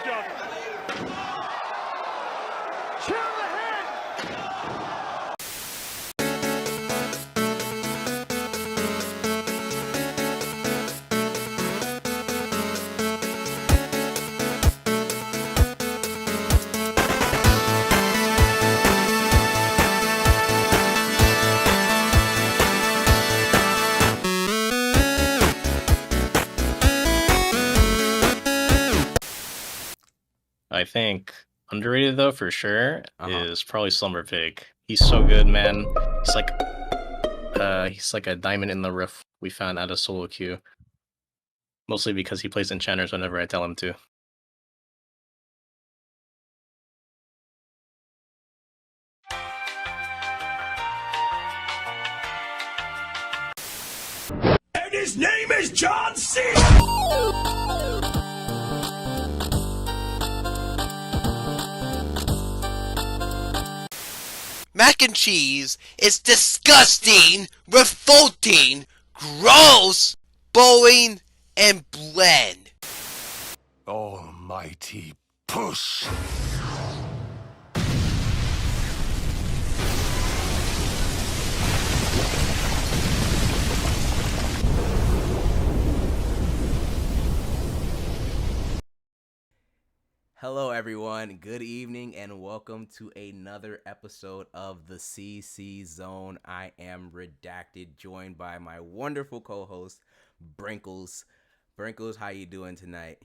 done. Chill the head. I think underrated though for sure is probably Slumber Pig. He's so good, man. He's like a diamond in the rough we found at a solo queue. Mostly because he plays enchanters whenever I tell him to. And his name is John C. Mac and cheese is disgusting, revolting, gross, boring, and bland. Almighty push. Hello everyone, good evening and welcome to another episode of the CC Zone. I am Redacted, joined by my wonderful co-host, Brinkles. Brinkles, how you doing tonight?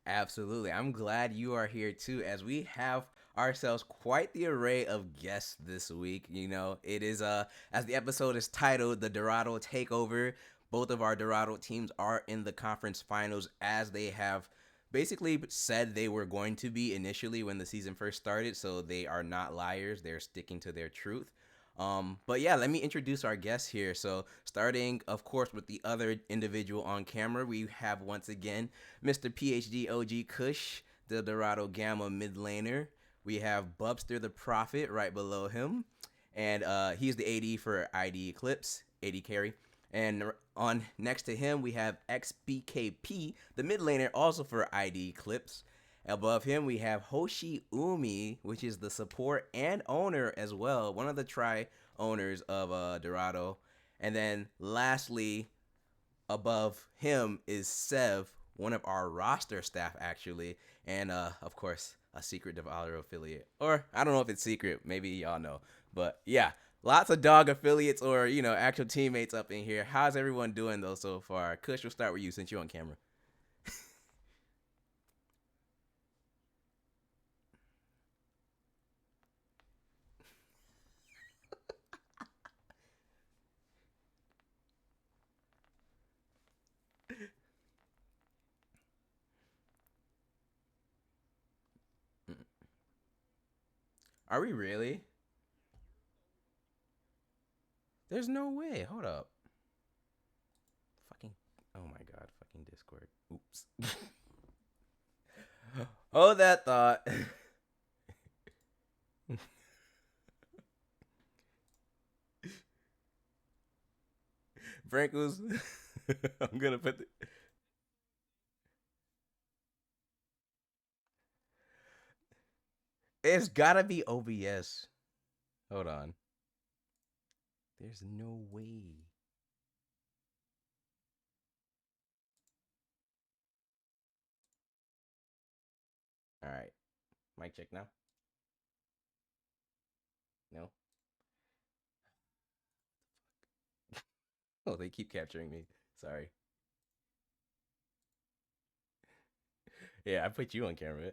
Absolutely. I'm glad you are here too, as we have ourselves quite the array of guests this week. You know, it is as the episode is titled, the Dorado Takeover. Both of our Dorado teams are in the conference finals, as they have basically said they were going to be initially when the season first started, so they are not liars. They're sticking to their truth. But yeah, let me introduce our guests here. So starting, of course, with the other individual on camera, we have once again Mr. PhD OG Kush, the Dorado Gamma mid laner. We have Bubbster the Prophet right below him, and he's the AD for IDE Eclipse, AD carry. And on next to him, we have xBKP, the mid laner, also for IDE Eclipse. Above him, we have Hoshiumi, which is the support and owner as well, one of the owners of Dorado. And then lastly, above him is Sev, one of our roster staff actually, and of course, a secret Dorado affiliate. Or I don't know if it's secret, maybe y'all know. But yeah, lots of dog affiliates or, you know, actual teammates up in here. How's everyone doing though so far? Kush, we'll start with you since you're on camera. Are we really? There's no way. Hold up. Fucking. Oh my god. Fucking Discord. Oops. Hold that thought. Frankles. I'm gonna put the... It's gotta be OBS. Hold on. There's no way. Alright. Mic check now. No. Oh, they keep capturing me. Sorry. Yeah, I put you on camera.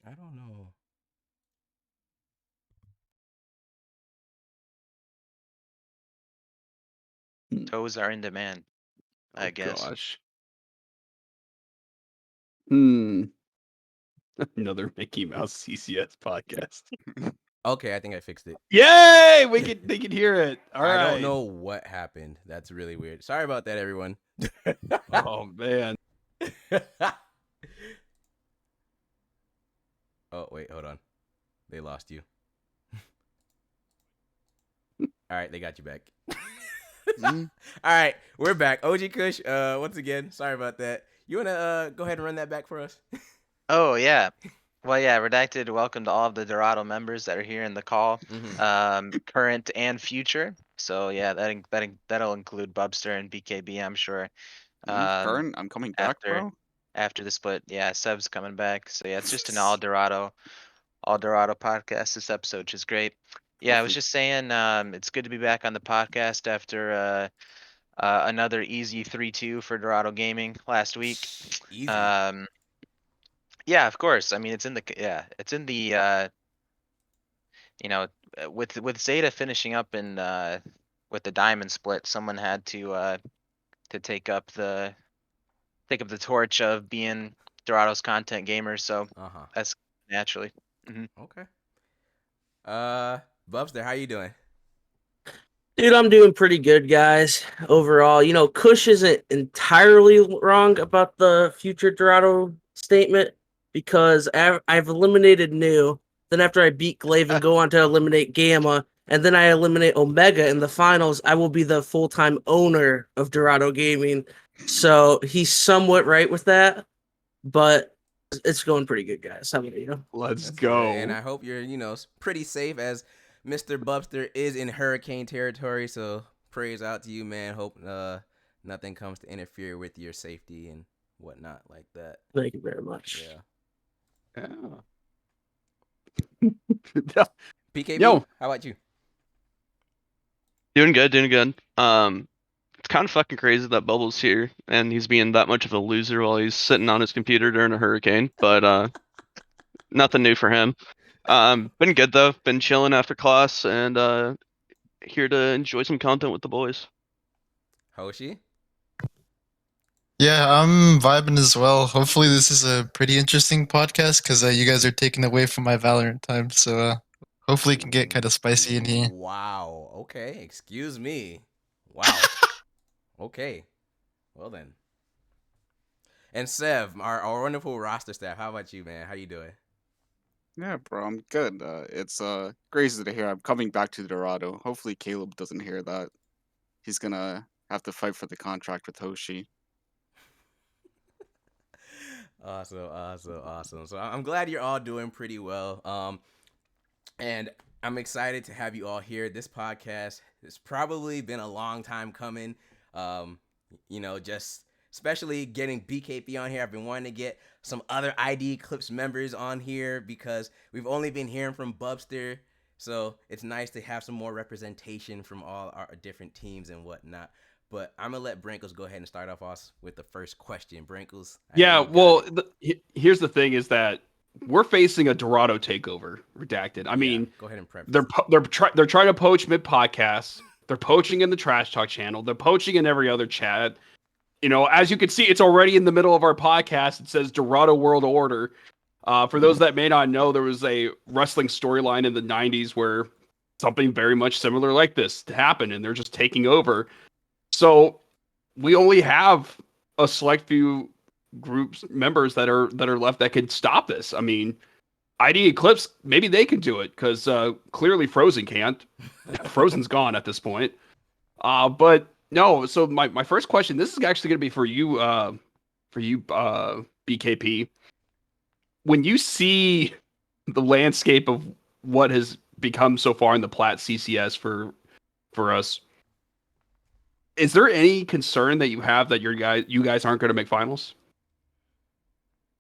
I don't know. Toes are in demand, I guess. Gosh. Hmm. Another Mickey Mouse CCS podcast. Okay, I think I fixed it. Yay! They can hear it. All right. I don't know what happened. That's really weird. Sorry about that, everyone. Oh man. Oh, wait, hold on. They lost you. All right, they got you back. All right, we're back. OG Kush, once again, sorry about that. You want to go ahead and run that back for us? Oh yeah. Well, yeah. Redacted. Welcome to all of the Dorado members that are here in the call, current and future. So yeah, that'll include Bubbster and BKB, I'm sure. Current, I'm coming back, bro. After the split, yeah, Seb's coming back. So yeah, it's just an all Dorado podcast this episode, which is great. Yeah, I was just saying, it's good to be back on the podcast after another easy 3-2 for Dorado Gaming last week. Easy. Yeah, of course. I mean, it's in the with Zeta finishing up in with the diamond split, someone had to take up the torch of being Dorado's content gamer. So that's naturally. Okay. Bubster, how you doing? Dude, I'm doing pretty good, guys. Overall, Kush isn't entirely wrong about the future Dorado statement because I've eliminated New. Then after I beat Glaive and go on to eliminate Gamma, and then I eliminate Omega in the finals, I will be the full-time owner of Dorado Gaming. So he's somewhat right with that, but it's going pretty good, guys. How about you? Let's go. Good. And I hope you're, pretty safe as Mr. Bubster is in hurricane territory. So praise out to you, man. Hope nothing comes to interfere with your safety and whatnot like that. Thank you very much. Yeah. PKB, Yo. how about you? Doing good. It's kind of fucking crazy that Bubble's here and he's being that much of a loser while he's sitting on his computer during a hurricane, but nothing new for him. Been good though. Been chilling after class and here to enjoy some content with the boys. Hoshi? Yeah, I'm vibing as well. Hopefully this is a pretty interesting podcast because you guys are taking away from my Valorant time. So hopefully it can get kind of spicy in here. Wow. Okay. Excuse me. Wow. Okay. Well then. And Sev, our wonderful roster staff, how about you, man? How you doing? Yeah, bro, I'm good. It's crazy to hear I'm coming back to Dorado. Hopefully Caleb doesn't hear that. He's gonna have to fight for the contract with Hoshi. Awesome. So I'm glad you're all doing pretty well. And I'm excited to have you all here. This podcast has probably been a long time coming. Just especially getting BKP on here. I've been wanting to get some other IDE Clips members on here because we've only been hearing from Bubbster. So it's nice to have some more representation from all our different teams and whatnot. But I'm going to let Brinkles go ahead and start off us with the first question. Brinkles? Yeah, well, here's the thing is that we're facing a Dorado takeover, redacted. I mean, go ahead and prep. They're trying to poach mid-podcast. They're poaching in the Trash Talk channel. They're poaching in every other chat. As you can see, it's already in the middle of our podcast. It says Dorado World Order. For those that may not know, there was a wrestling storyline in the 90s where something very much similar like this happened, and they're just taking over. So we only have a select few groups members that are left that can stop this. I mean, IDE Eclipse, maybe they can do it because clearly Frozen can't. Frozen's gone at this point. But no. So my first question, this is actually going to be for you, BKP. When you see the landscape of what has become so far in the Plat CCS for us, is there any concern that you have that you guys aren't going to make finals?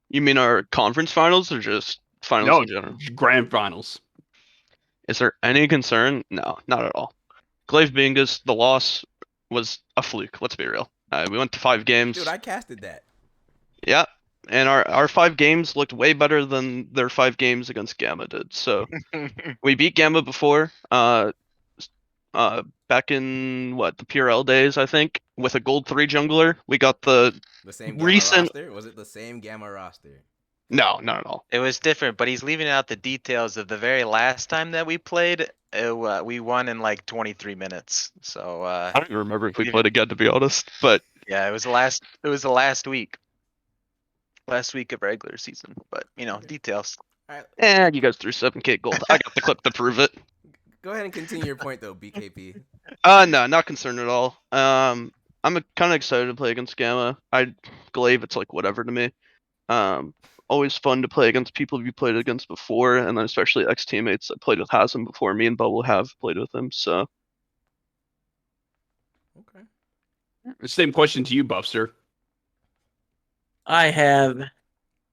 You mean our conference finals or just finals in general? Grand finals. Is there any concern? No, not at all. Glaive Bingus, the loss was a fluke. Let's be real. We went to 5 games. Dude, I casted that. Yeah, and our 5 games looked way better than their 5 games against Gamma did. So we beat Gamma before. Back in the PRL days, I think, with a gold 3 jungler. We got the same Gamma recent roster? Was it the same Gamma roster? No, not at all. It was different, but he's leaving out the details of the very last time that we played. We won in like 23 minutes. So I don't even remember if we leave played again, to be honest. But yeah, it was the last. It was the last week. Last week of regular season, but details. All right, and you guys threw 7K gold. I got the clip to prove it. go ahead and continue your point though, BKP. No, not concerned at all. I'm kind of excited to play against Gamma. Glaive, it's like whatever to me. Always fun to play against people you played against before, and then especially ex-teammates. I played with Hasm before. Me and Bubble have played with him, so. Okay. Same question to you, Bubbster. I have,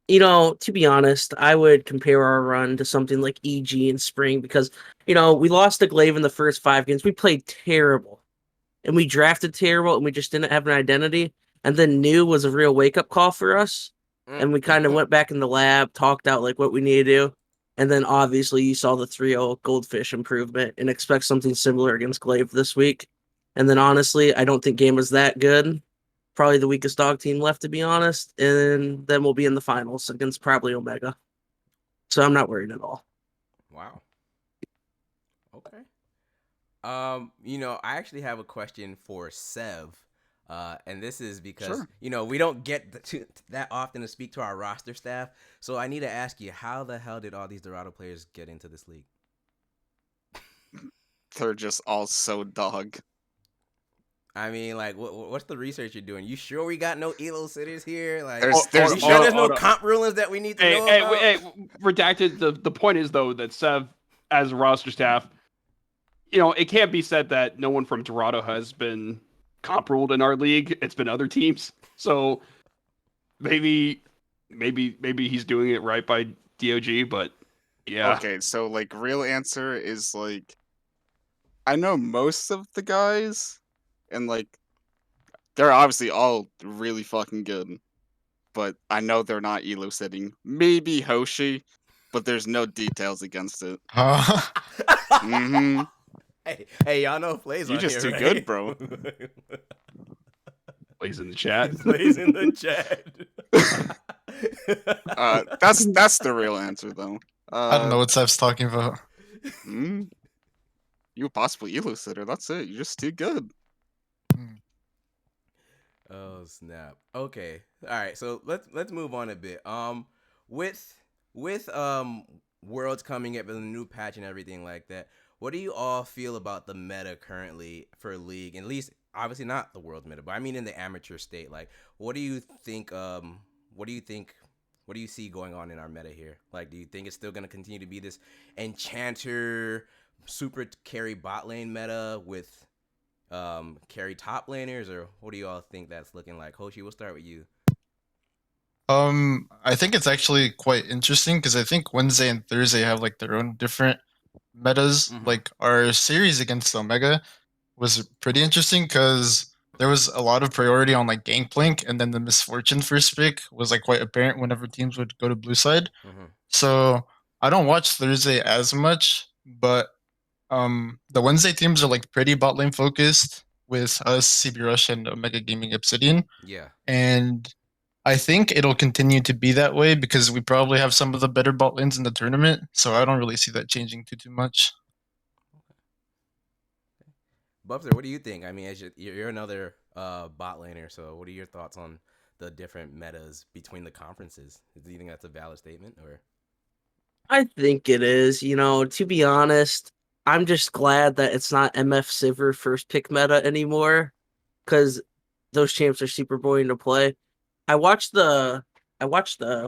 to be honest, I would compare our run to something like EG in spring because, we lost to Glaive in the first 5 games. We played terrible. And we drafted terrible, and we just didn't have an identity. And then New was a real wake-up call for us. And we kind of went back in the lab, talked out like what we need to do. And then obviously you saw the 3-0 Goldfish improvement and expect something similar against Glaive this week. And then honestly, I don't think Game was that good. Probably the weakest dog team left, to be honest. And then we'll be in the finals against probably Omega. So I'm not worried at all. Wow. Okay. I actually have a question for Sev. And this is because, we don't get that often to speak to our roster staff. So I need to ask you, how the hell did all these Dorado players get into this league? They're just all so dog. I mean, like, what's the research you're doing? You sure we got no Elo sitters here? Like, there's you sure there's no comp rulings that we need to know about? Hey, redacted. The point is, though, that Sev, as roster staff, it can't be said that no one from Dorado has been comp ruled in our league. It's been other teams. So maybe he's doing it right by DOG, but yeah. Okay, so like real answer is like I know most of the guys and like they're obviously all really fucking good. But I know they're not elo sitting. Maybe Hoshi, but there's no details against it. Mm-hmm. Hey, y'all know Flay's You're on just here, too right? good, bro. Plays in the chat. Plays in the chat. That's the real answer, though. I don't know what Seb's talking about. You a possible elo sitter. That's it. You're just too good. Oh snap. Okay. All right. So let's move on a bit. With Worlds coming up with a new patch and everything like that, what do you all feel about the meta currently for League? At least, obviously not the Worlds meta, but I mean in the amateur state. Like, what do you think? What do you see going on in our meta here? Like, do you think it's still gonna continue to be this enchanter, super carry bot lane meta with carry top laners, or what do you all think that's looking like? Hoshi, we'll start with you. I think it's actually quite interesting because I think Wednesday and Thursday have like their own different metas. Like our series against Omega was pretty interesting because there was a lot of priority on like Gangplank, and then the misfortune first pick was like quite apparent whenever teams would go to blue side. So I don't watch Thursday as much, but the Wednesday teams are like pretty bot lane focused with us, CB Rush, and Omega Gaming Obsidian. Yeah. And I think it'll continue to be that way because we probably have some of the better bot lanes in the tournament. So I don't really see that changing too much. Bubbster, what do you think? I mean, as you're another bot laner, so what are your thoughts on the different metas between the conferences? Do you think that's a valid statement, or? I think it is. To be honest, I'm just glad that it's not MF Sivir first pick meta anymore, because those champs are super boring to play. I watched the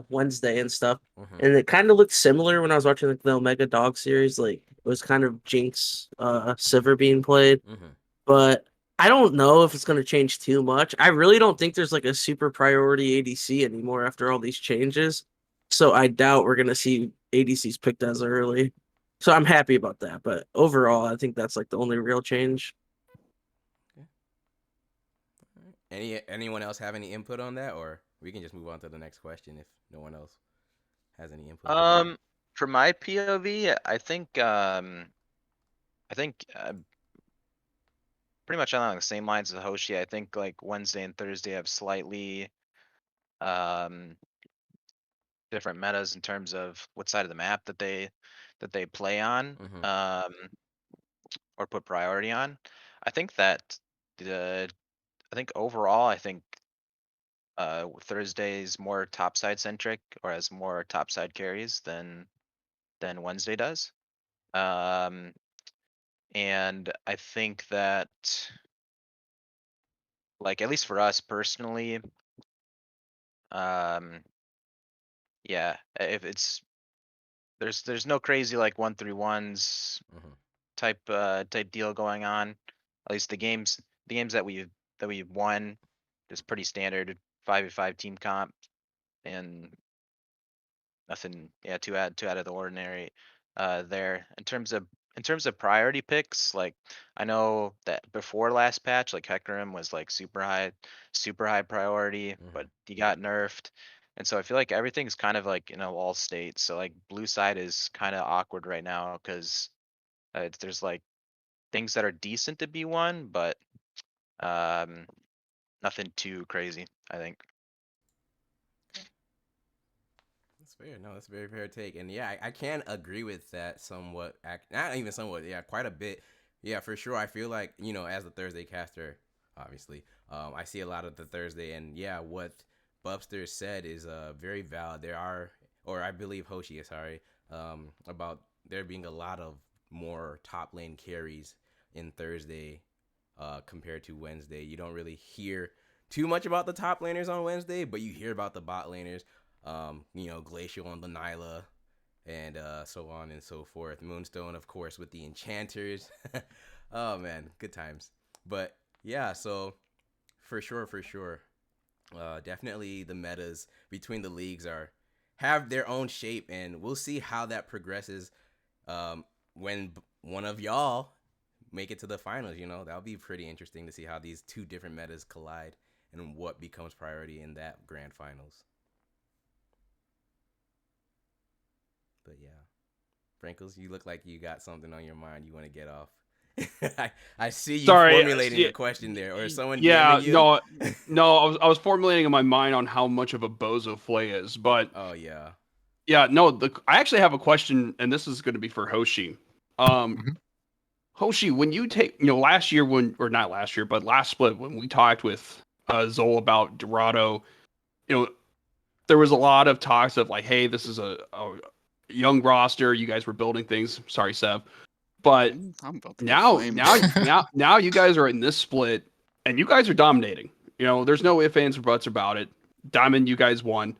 Wednesday and stuff, and it kind of looked similar when I was watching like the Omega Dog series. Like it was kind of Jinx, Sivir being played, but I don't know if it's going to change too much. I really don't think there's like a super priority ADC anymore after all these changes. So I doubt we're going to see ADCs picked as early. So I'm happy about that. But overall, I think that's like the only real change. Anyone else have any input on that, or we can just move on to the next question if no one else has any input? For my POV, I think pretty much along the same lines as Hoshi. I think like Wednesday and Thursday have slightly different metas in terms of what side of the map that they play on, or put priority on. I think that I think overall, I think Thursday's more topside centric or has more topside carries than Wednesday does. And I think that, like, at least for us personally, yeah, if it's there's no crazy like 1-3-1s type deal going on. At least the games that we've won is pretty standard 5v5 team comp, and nothing, yeah, too out of the ordinary there. In terms of priority picks, like, I know that before last patch, like, Hecarim was like super high priority, but he got nerfed. And so I feel like everything's kind of like in a lull state. So like blue side is kind of awkward right now because there's like things that are decent to be won, but um, nothing too crazy, I think. That's fair. No, that's a very fair take. And yeah, I can agree with that somewhat. Not even somewhat. Yeah, quite a bit. Yeah, for sure. I feel like, as a Thursday caster, obviously, I see a lot of the Thursday. And yeah, what Bubbster said is very valid. There are, or I believe Hoshi is, sorry, about there being a lot of more top lane carries in Thursday compared to Wednesday. You don't really hear too much about the top laners on Wednesday, but you hear about the bot laners. Glacial on the Nyla, and so on and so forth. Moonstone, of course, with the enchanters. Oh man, good times. But yeah, so for sure, definitely the metas between the leagues have their own shape, and we'll see how that progresses when one of y'all make it to the finals. That'll be pretty interesting to see how these two different metas collide and what becomes priority in that grand finals. But yeah, Frankles, you look like you got something on your mind you want to get off. I see you formulating a question there, or someone DMing you. No, I was formulating in my mind on how much of a bozo Flay is, but oh yeah, no. I actually have a question, and this is going to be for Hoshi. Hoshi, when you take, last year or not last year, but last split when we talked with Zol about Dorado, there was a lot of talks of like, hey, this is a young roster. You guys were building things. Sorry, Seb. But now you guys are in this split, and you guys are dominating. There's no ifs, ands, or buts about it. Diamond, you guys won.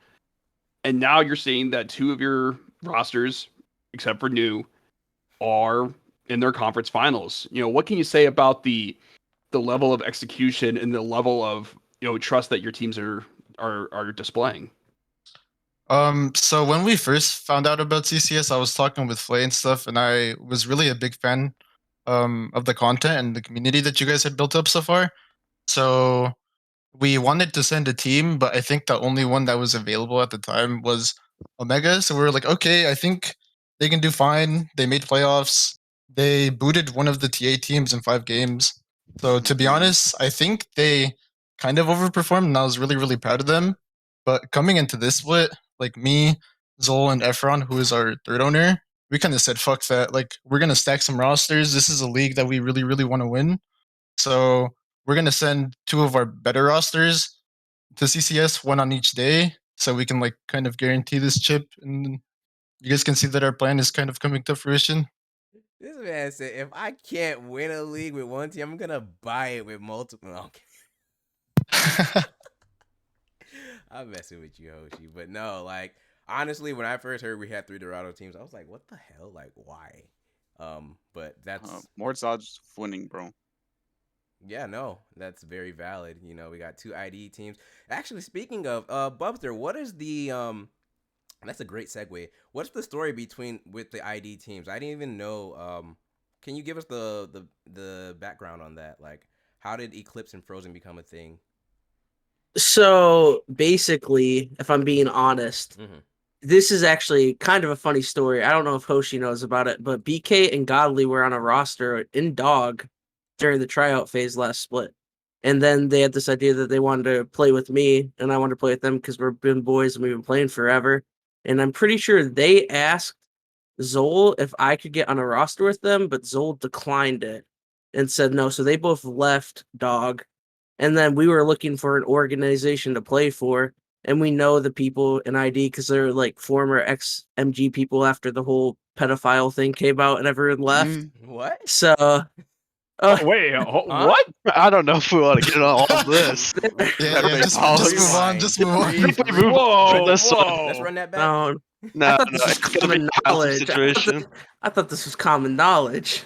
And now you're seeing that two of your rosters, except for New, are in their conference finals. What can you say about the level of execution and the level of trust that your teams are displaying? So when we first found out about CCS, I was talking with Flay and stuff, and I was really a big fan of the content and the community that you guys had built up so far. So we wanted to send a team, but I think the only one that was available at the time was Omega. So we were like, okay, I think they can do fine. They made playoffs. They booted one of the TA teams in 5 games. So to be honest, I think they kind of overperformed, and I was really, really proud of them. But coming into this split, like me, Zol, and Efron, who is our third owner, we kind of said, fuck that. Like, we're going to stack some rosters. This is a league that we really, really want to win. So we're going to send 2 of our better rosters to CCS, 1 on each day, so we can, like, kind of guarantee this chip. And you guys can see that our plan is kind of coming to fruition. This man said, if I can't win a league with one team, I'm going to buy it with multiple. Okay. I'm messing with you, Hoshi. But no, like, honestly, when I first heard we had 3 Dorado teams, I was like, what the hell? Like, why? But that's more odds of winning, bro. Yeah, no, that's very valid. We got 2 IDE teams. Actually, speaking of Bubbster, what is the that's a great segue. What's the story with the ID teams? I didn't even know. Can you give us the background on that? Like, how did Eclipse and Frozen become a thing? So basically, if I'm being honest, this is actually kind of a funny story. I don't know if Hoshi knows about it, but BK and Godly were on a roster in Dog during the tryout phase last split. And then they had this idea that they wanted to play with me, and I wanted to play with them because we've been boys and we've been playing forever. and I'm pretty sure they asked Zol if I could get on a roster with them, but Zol declined it and said no. So they both left Dog, and then we were looking for an organization to play for, and we know the people in ID because they're like former ex-MG people after the whole pedophile thing came out and everyone left. What? So, Wait, Huh? what? I don't know if we want to get on all of this. Yeah, Better just move on. Just move on. Move Whoa, on. This one. whoa. Let's run that back. no, No, I thought this no, was it's gonna be common a passive knowledge. situation. I thought this was common knowledge.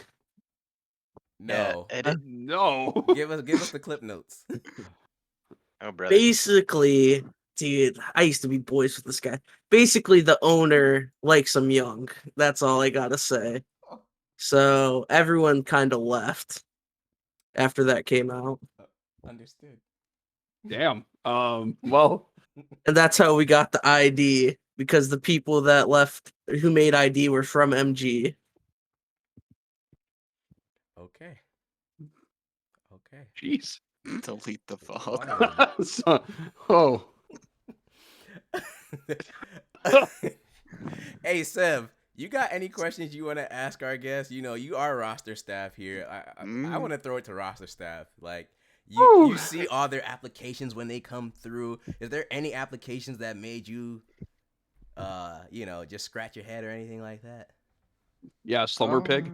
No. No. Give us the clip notes. Oh, brother. Basically, dude, I used to be boys with this guy. Basically, the owner likes him young. That's all I gotta say. So everyone kind of left after that came out, Understood. Damn. Well, and that's how we got the ID because the people that left who made ID were from MG. Okay. Okay. jeez. Delete the file. Oh. Hey, Sev, you got any questions you want to ask our guests? You know, you are roster staff here. I want to throw it to roster staff. Like, you see all their applications when they come through. Is there any applications that made you, just scratch your head or anything like that? Yeah, Slumber Pig.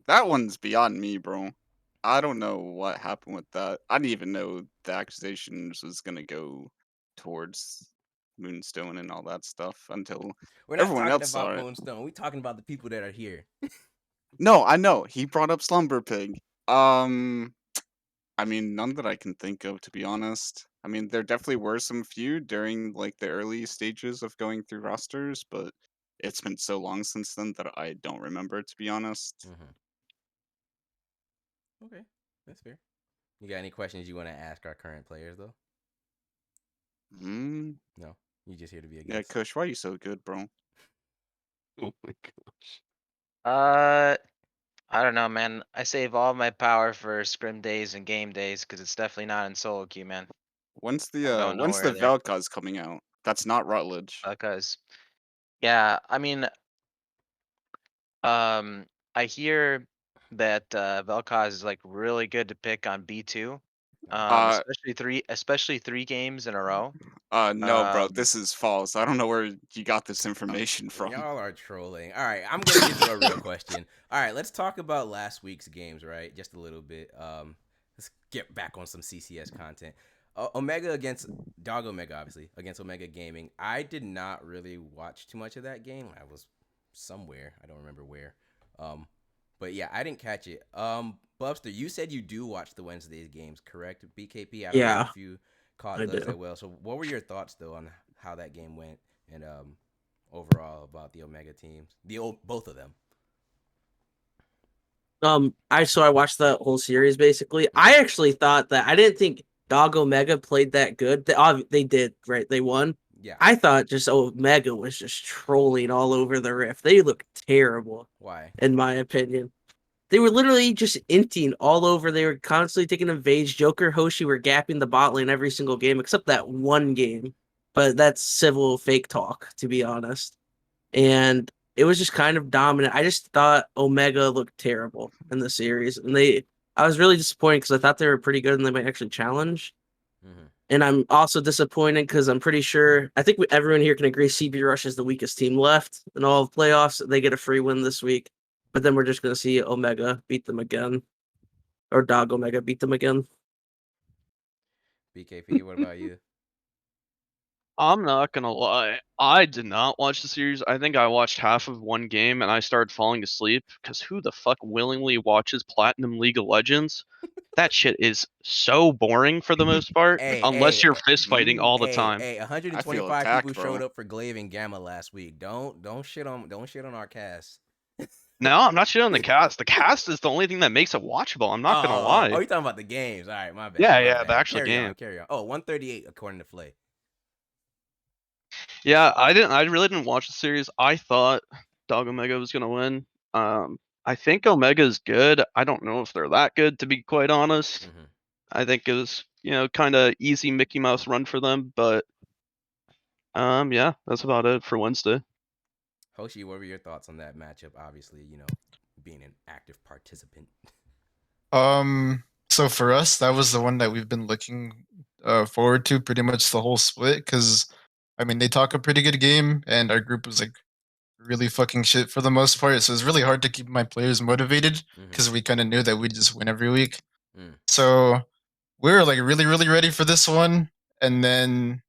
That one's beyond me, bro. I don't know what happened with that. I didn't even know the accusations was gonna go towards Moonstone and all that stuff until We're not everyone talking else saw about it. Moonstone. We're talking about the people that are here. No, I know. He brought up Slumber Pig. I mean, none that I can think of, to be honest. I mean, there definitely were some few during like the early stages of going through rosters, but it's been so long since then that I don't remember, to be honest. Okay, that's fair. You got any questions you want to ask our current players, though? No, you just here to be a guest. Yeah, Kush, why are you so good, bro? Oh my gosh. I don't know, man. I save all my power for scrim days and game days because it's definitely not in solo queue, man. When's the Going nowhere there. Vel'Koz coming out? That's not Rutledge. Because, yeah, I mean, I hear that Vel'Koz is like really good to pick on B2. Especially three games in a row. No, bro, this is false. I don't know where you got this information from. Y'all are trolling. All right, I'm gonna get to a real question. All right, let's talk about last week's games, right? Just a little bit. Let's get back on some CCS content. Omega against Dog Omega, obviously against Omega Gaming. I did not really watch too much of that game. I was somewhere. I don't remember where. But yeah, I didn't catch it. Bubbster, you said you do watch the Wednesdays games, correct? BKP. I don't know if you caught those as well. So, what were your thoughts though on how that game went and overall about the Omega teams, both of them? I watched that whole series basically. I actually thought that I didn't think Dog Omega played that good. They did, right? They won. Yeah. I thought just Omega was just trolling all over the rift. They looked terrible. Why? In my opinion. They were literally just inting all over. They were constantly taking invades. Joker, Hoshi were gapping the bot lane every single game, except that one game. But that's civil fake talk, to be honest. And it was just kind of dominant. I just thought Omega looked terrible in the series. And I was really disappointed because I thought they were pretty good and they might actually challenge. And I'm also disappointed because I'm pretty sure, I think everyone here can agree CB Rush is the weakest team left in all of playoffs. They get a free win this week. But then we're just going to see Omega beat them again. Or Dog Omega beat them again. BKP, what about you? I'm not gonna lie. I did not watch the series. I think I watched half of one game and I started falling asleep because who the fuck willingly watches Platinum League of Legends? That shit is so boring for the most part, unless you're fist fighting all the time. Hey, 125 people showed up for Glaive and Gamma last week. Don't shit on our cast. No, I'm not shitting on the cast. The cast is the only thing that makes it watchable. I'm not gonna lie. Oh, you're talking about the games. All right, my bad. Yeah, the actual game. Carry on. Oh, 138 according to Flay. Yeah, I really didn't watch the series. I thought Dog Omega was gonna win. I think Omega is good. I don't know if they're that good, to be quite honest. I think it was, kind of easy Mickey Mouse run for them, but Yeah, that's about it for Wednesday. Hoshi, what were your thoughts on that matchup? Obviously, being an active participant. So for us, that was the one that we've been looking forward to pretty much the whole split because I mean they talk a pretty good game and our group was like really fucking shit for the most part. So it's really hard to keep my players motivated because we kind of knew that we'd just win every week. Mm. So we were like really, really ready for this one. And then,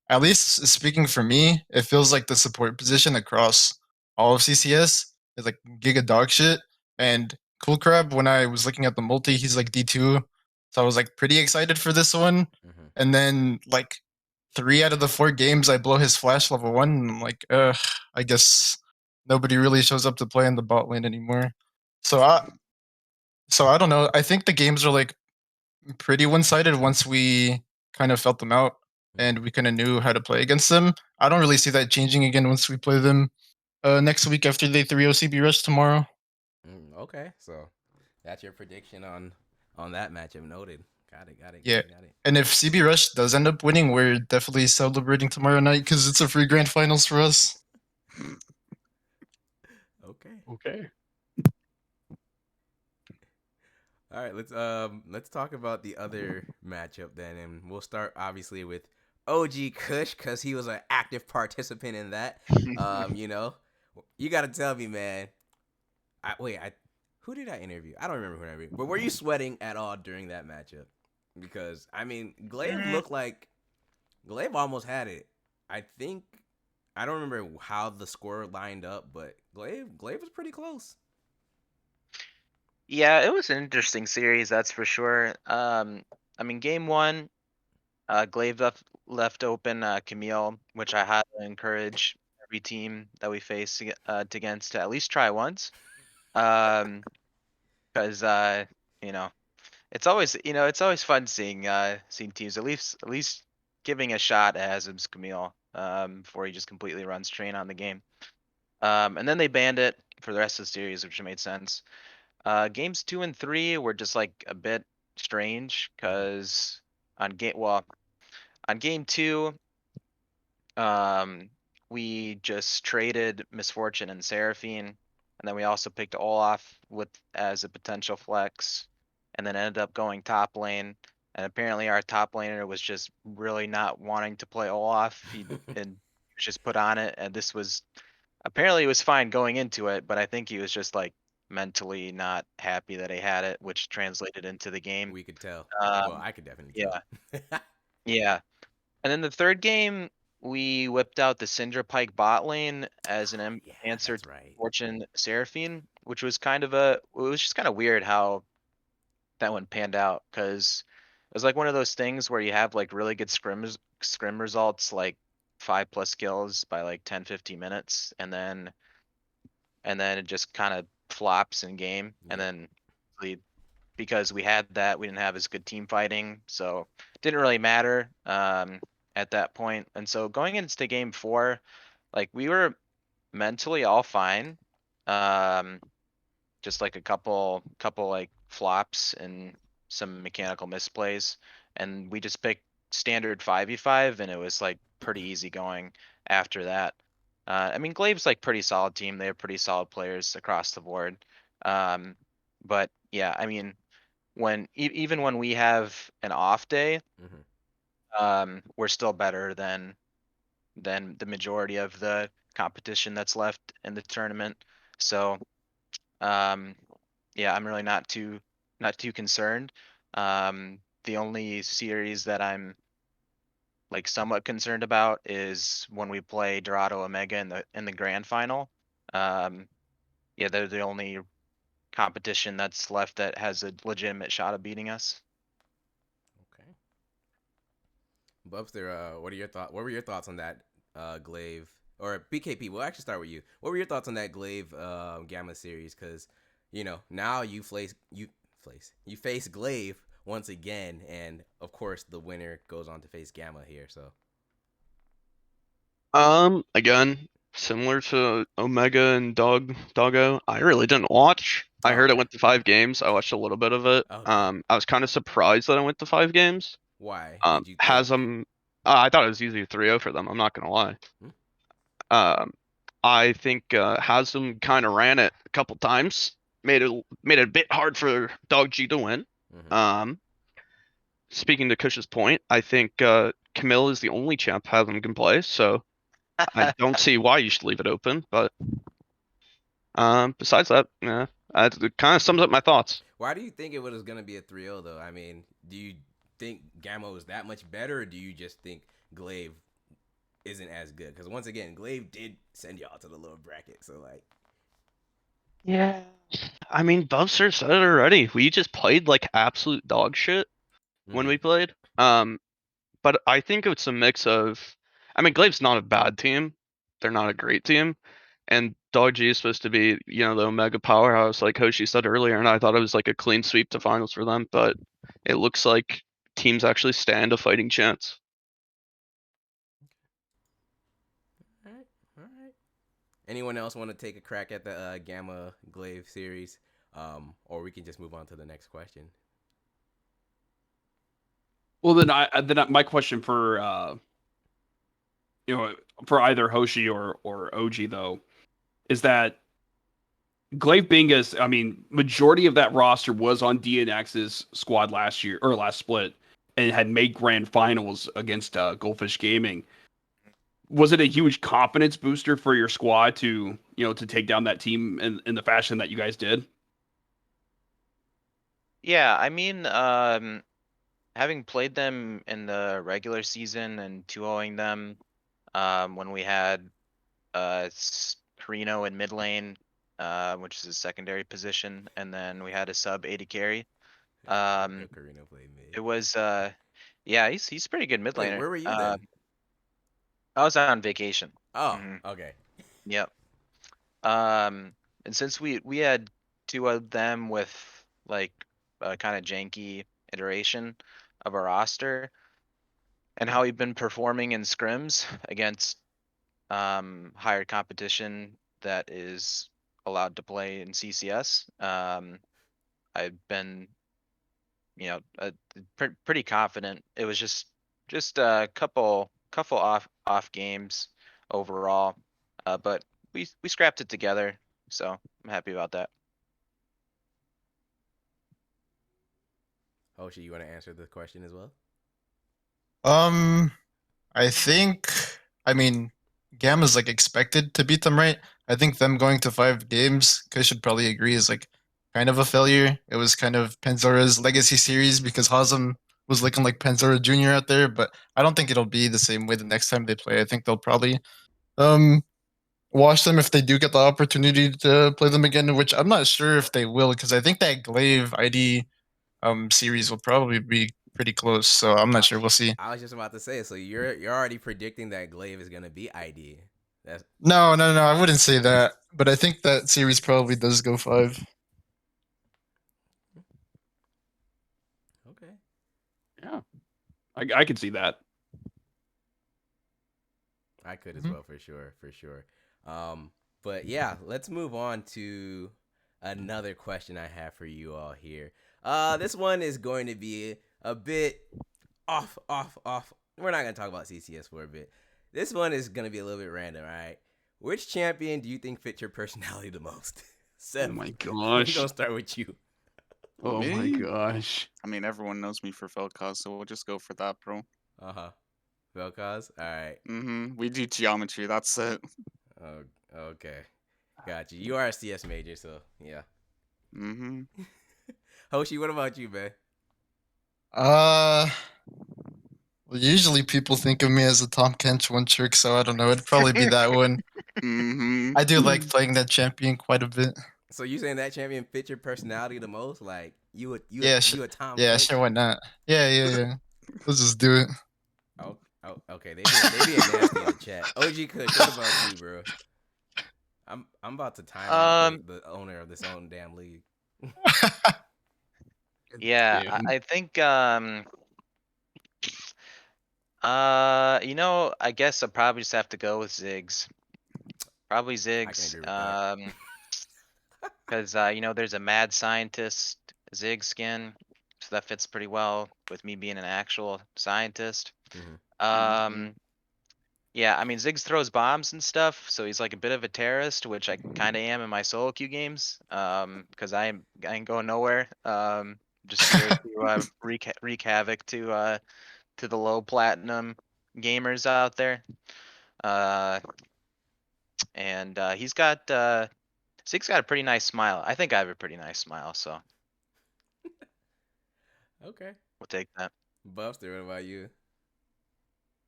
at least speaking for me, it feels like the support position across all of CCS is like giga dog shit. And Cool Crab, when I was looking at the multi, he's like D2. So I was like pretty excited for this one. Mm-hmm. And then, like, 3 out of the 4 games, I blow his flash level 1. And I'm like, I guess nobody really shows up to play in the bot lane anymore. So I don't know. I think the games are like pretty one-sided once we kind of felt them out and we kind of knew how to play against them. I don't really see that changing again once we play them next week after they 3-0 CB Rush tomorrow. Okay, so that's your prediction on that matchup. Noted. Got it. Yeah. And if CB Rush does end up winning, we're definitely celebrating tomorrow night because it's a free grand finals for us. Okay. All right, let's talk about the other matchup then, and we'll start obviously with OG Kush because he was an active participant in that. You got to tell me, man. Who did I interview? I don't remember who I interviewed. But were you sweating at all during that matchup? Because I mean, Glaive looked like Glaive almost had it. I don't remember how the score lined up, but Glaive was pretty close. Yeah, it was an interesting series, that's for sure. I mean, game one, Glaive left open Camille, which I highly encourage every team that we face against to at least try once. Because it's always fun seeing teams at least giving a shot at Hazim's Camille before he just completely runs train on the game. And then they banned it for the rest of the series, which made sense. Games 2 and 3 were just like a bit strange because on game 2, we just traded Misfortune and Seraphine, and then we also picked Olaf as a potential flex, and then ended up going top lane. And apparently our top laner was just really not wanting to play Olaf. He was just put on it, and apparently it was fine going into it, but I think he was just like mentally not happy that he had it, which translated into the game. We could tell. Well, I could definitely tell. Yeah. And then the third game, we whipped out the Syndra Pike bot lane as an answer to Fortune Seraphine, which was it was just kind of weird how that one panned out, because it was like one of those things where you have like really good scrim results, like 5+ kills by like 10-15 minutes, and then it just kind of flops in game. And then because we had that, we didn't have as good team fighting, so it didn't really matter at that point. And so going into game 4, like we were mentally all fine, just like a couple like flops and some mechanical misplays, and we just picked standard 5v5, and it was like pretty easy going after that. I mean, Glaive's like pretty solid team. They have pretty solid players across the board. But yeah, I mean, even when we have an off day, we're still better than the majority of the competition that's left in the tournament. So, yeah, I'm really not too concerned. The only series that I'm like somewhat concerned about is when we play Dorado Omega in the grand final. Yeah, they're the only competition that's left that has a legitimate shot of beating us. Okay. Bubbster, what were your thoughts on that Glaive or BKP? We'll actually start with you. What were your thoughts on that Glaive Gamma series? Because now you face Glaive once again, and of course the winner goes on to face Gamma here. So Again, similar to Omega and DoGO, I really didn't watch. I heard it went to 5 games. I watched a little bit of it. I was kind of surprised that it went to 5 games. Why? Hasm I thought it was easy 3-0 for them. I'm not gonna lie. I think Haslam kind of ran it a couple times, made it a bit hard for Dog G to win. Speaking to Kush's point, I think Camille is the only champ Haslam can play, so I don't see why you should leave it open. But besides that, yeah, it kind of sums up my thoughts. Why do you think it was gonna be a 3-0 though? I mean, do you think Gamma was that much better, or do you just think Glaive isn't as good? Because once again, Glaive did send y'all to the lower bracket, so like. Yeah. I mean, Bubbster said it already. We just played like absolute dog shit when we played. But I think it's a mix of. I mean, Glaive's not a bad team. They're not a great team. And Dog G is supposed to be, the Omega powerhouse, like Hoshi said earlier, and I thought it was like a clean sweep to finals for them, but it looks like teams actually stand a fighting chance. All right. Anyone else want to take a crack at the Gamma Glaive series? Or we can just move on to the next question. Well, then my question for for either Hoshi or OG though, is that Glaive Bingus, I mean, majority of that roster was on DNX's squad last year or last split and had made grand finals against Goldfish Gaming. Was it a huge confidence booster for your squad to take down that team in the fashion that you guys did? Yeah, I mean, having played them in the regular season and 2-0ing them, when we had Carino in mid lane, which is his secondary position, and then we had a sub 80 carry. Carino played mid. It was yeah, he's pretty good mid laner. Wait, where were you then? I was on vacation. Oh, okay. Yep. And since we had two of them with like a kind of janky iteration of a roster, and how we've been performing in scrims against higher competition that is allowed to play in CCS, I've been pretty confident. It was just a couple off games overall, but we scrapped it together, so I'm happy about that. Hoshi, you want to answer the question as well? I think, I mean, Gamma's like expected to beat them, right? I think them going to 5 games, Kush should probably agree, is like kind of a failure. It was kind of Panzora's legacy series because Hazem was looking like Panzora Jr. out there, but I don't think it'll be the same way the next time they play. I think they'll probably wash them if they do get the opportunity to play them again, which I'm not sure if they will, because I think that Glaive ID series will probably be pretty close. So I'm not sure. We'll see. I was just about to say, so you're already predicting that Glaive is gonna be ID. No, I wouldn't say that. But I think that series probably does go 5. Okay. Yeah, I could see that. I could as well, for sure. But yeah, let's move on to another question I have for you all here. This one is going to be a bit off. We're not gonna talk about CCS for a bit. This one is gonna be a little bit random, all right? Which champion do you think fits your personality the most? Seth, oh my we're gosh. gonna start with you. Oh Me? my gosh. I mean, everyone knows me for Felcos, so we'll just go for that, bro. Vel'Koz? Alright. We do geometry, that's it. Oh, okay. Got you. You are a CS major, so yeah. Hoshi, what about you, man? Well, usually people think of me as a Tom Kench one trick, so I don't know. It'd probably be that one. I do like playing that champion quite a bit. So you saying that champion fit your personality the most? Like you a Tom? Yeah, Kench? sure, why not? Yeah. Let's just do it. Oh, okay. They being nasty in the chat. OG Kush, what about you, bro? I'm about to time out the owner of this own damn league. Yeah, I think I guess I'll probably just have to go with Ziggs. Probably Ziggs. Because there's a mad scientist Ziggs skin, so that fits pretty well with me being an actual scientist. Mhm. Yeah, I mean Ziggs throws bombs and stuff, so he's like a bit of a terrorist, which I kind of am in my solo queue games. Because I ain't going nowhere. Just here to wreak havoc to the low platinum gamers out there. And Ziggs got a pretty nice smile. I think I have a pretty nice smile, so Okay. we'll take that. Bubbster, what about you?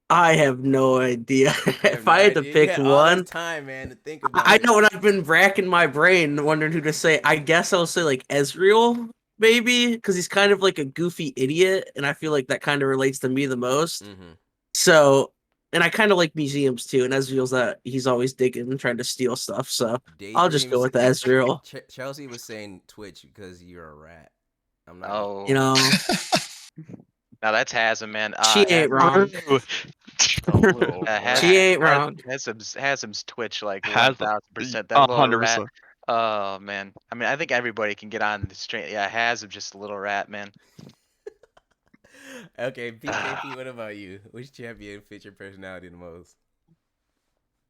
I have no idea. You have If no I had to idea? You pick had all this one, time, man, to think about I it. know, and I've been racking my brain wondering who to say. I guess I'll say like Ezreal, maybe, because he's kind of like a goofy idiot, and I feel like that kind of relates to me the most. Mm-hmm. So, and I kind of like museums too, and Ezreal's that he's always digging and trying to steal stuff. So I'll just go with Ezreal. Chelsea was saying Twitch because you're a rat. I'm not. Oh, You know, now that's Hasm, man. she ain't wrong. She ain't wrong. Hasm's Twitch like Hasm. 1000%. That little 100%. rat. Oh man. I mean, I think everybody can get on the stream. Yeah, Hasm just a little rat, man. Okay, BKP, what about you? Which champion fits your personality the most?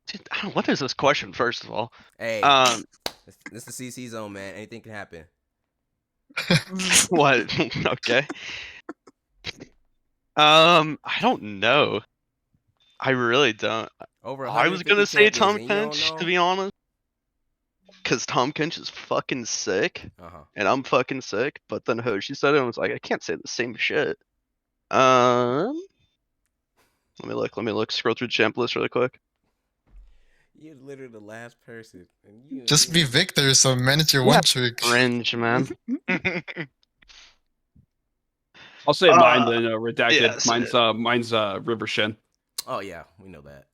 Dude, what is this question? First of all, Hey, this is the CC zone, man. Anything can happen. what? Okay. I don't know. I really don't. Over I was 150 gonna say champions, Tom and you don't Kench, know? to be honest, because Tom Kench is fucking sick, Uh-huh. and I'm fucking sick. But then Hoshi said it, and I was like, I can't say the same shit. Let me look. Scroll through the champ list really quick. You're literally the last person. And you Just be Victor, so manage your one trick. Cringe, man. I'll say mine then. Redacted. Yes. Mine's River Shen. Oh yeah, we know that.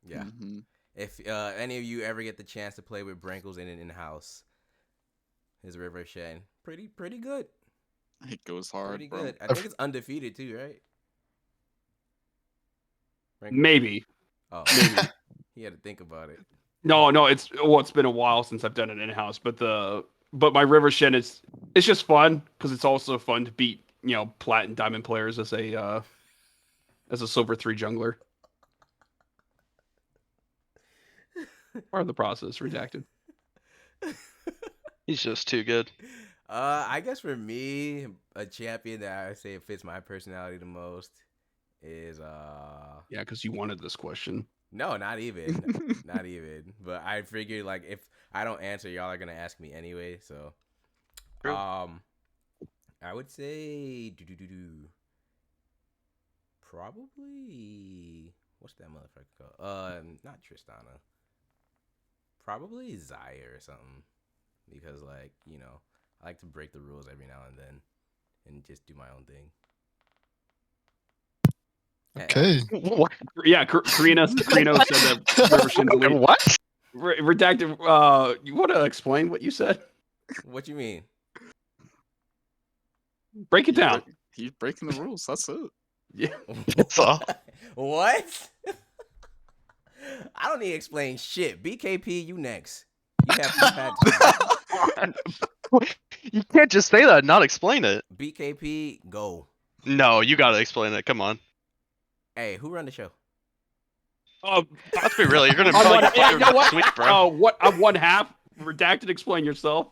Yeah. Mhm. If any of you ever get the chance to play with Brankles in house, his River Shen, pretty good. It goes hard, Pretty bro. good. I think it's undefeated too, right? Brankles? Maybe. Oh, Maybe. he had to think about it. No, it's been a while since I've done it in house, but my River Shen it's just fun because it's also fun to beat Plat and Diamond players as a Silver 3 jungler. Part of the process, redacted. He's just too good. I guess for me, a champion that I say fits my personality the most is Yeah, because you wanted this question. No, not even. Not even. But I figured like if I don't answer, y'all are gonna ask me anyway. So, True. I would say probably what's that motherfucker called? Not Tristana. Probably Zaya or something. Because like I like to break the rules every now and then, and just do my own thing. Okay. What? Yeah, Karina said that River Shen's elite. What? Redacted. You want to explain what you said? What you mean? Break it down. He's breaking the rules. That's it. Yeah. That's all. What? I don't need to explain shit. BKP, you next. You had time. You can't just say that and not explain it. BKP, go. No, you gotta explain it. Come on. Hey, who run the show? Let's be real. You're gonna I'm probably one, yeah, you know what? sweet, bro. I'm one half. Redacted. Explain yourself.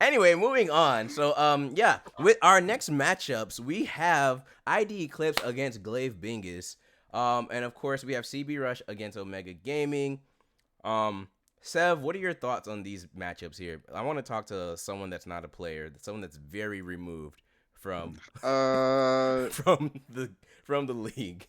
Anyway, moving on. So, yeah, with our next matchups, we have IDE Clips against Glaive Bingus. And of course, we have CB Rush against Omega Gaming. Sev, what are your thoughts on these matchups here? I want to talk to someone that's not a player, someone that's very removed from from the league.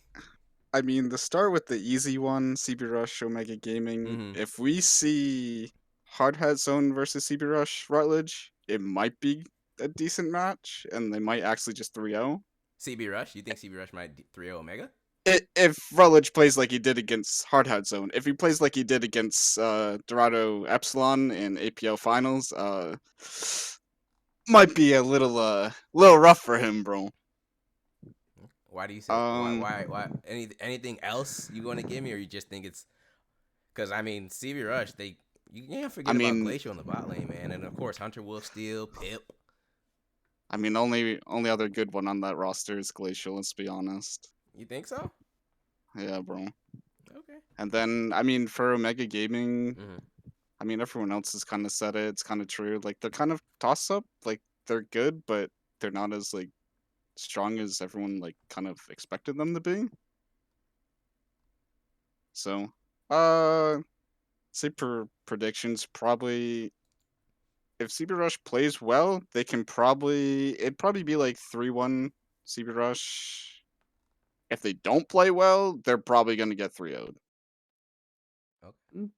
I mean, to start with the easy one, CB Rush, Omega Gaming. If we see Hard Hat Zone versus CB Rush Rutledge, it might be a decent match, and they might actually just 3-0. CB Rush? You think CB Rush might 3-0 Omega? If Rutledge plays like he did against Hard Hat Zone, if he plays like he did against Dorado Epsilon in APL Finals, might be a little rough for him, bro. Why do you say why anything else you want to give me, or you just think it's because I mean CB Rush you can't forget about Glacial in the bot lane, man, and of course Hunter Wolf Steel, Pip. I mean, only other good one on that roster is Glacial. Let's be honest. You think so? Yeah, bro. Okay. And then, I mean, for Omega Gaming, Mhm. I mean, everyone else has kind of said it. It's kind of true. Like, they're kind of toss up. Like, they're good, but they're not as like strong as everyone like kind of expected them to be. So, say predictions probably. If CB Rush plays well, they can it'd probably be like 3-1 CB Rush. If they don't play well, they're probably gonna get 3-0'd. Okay.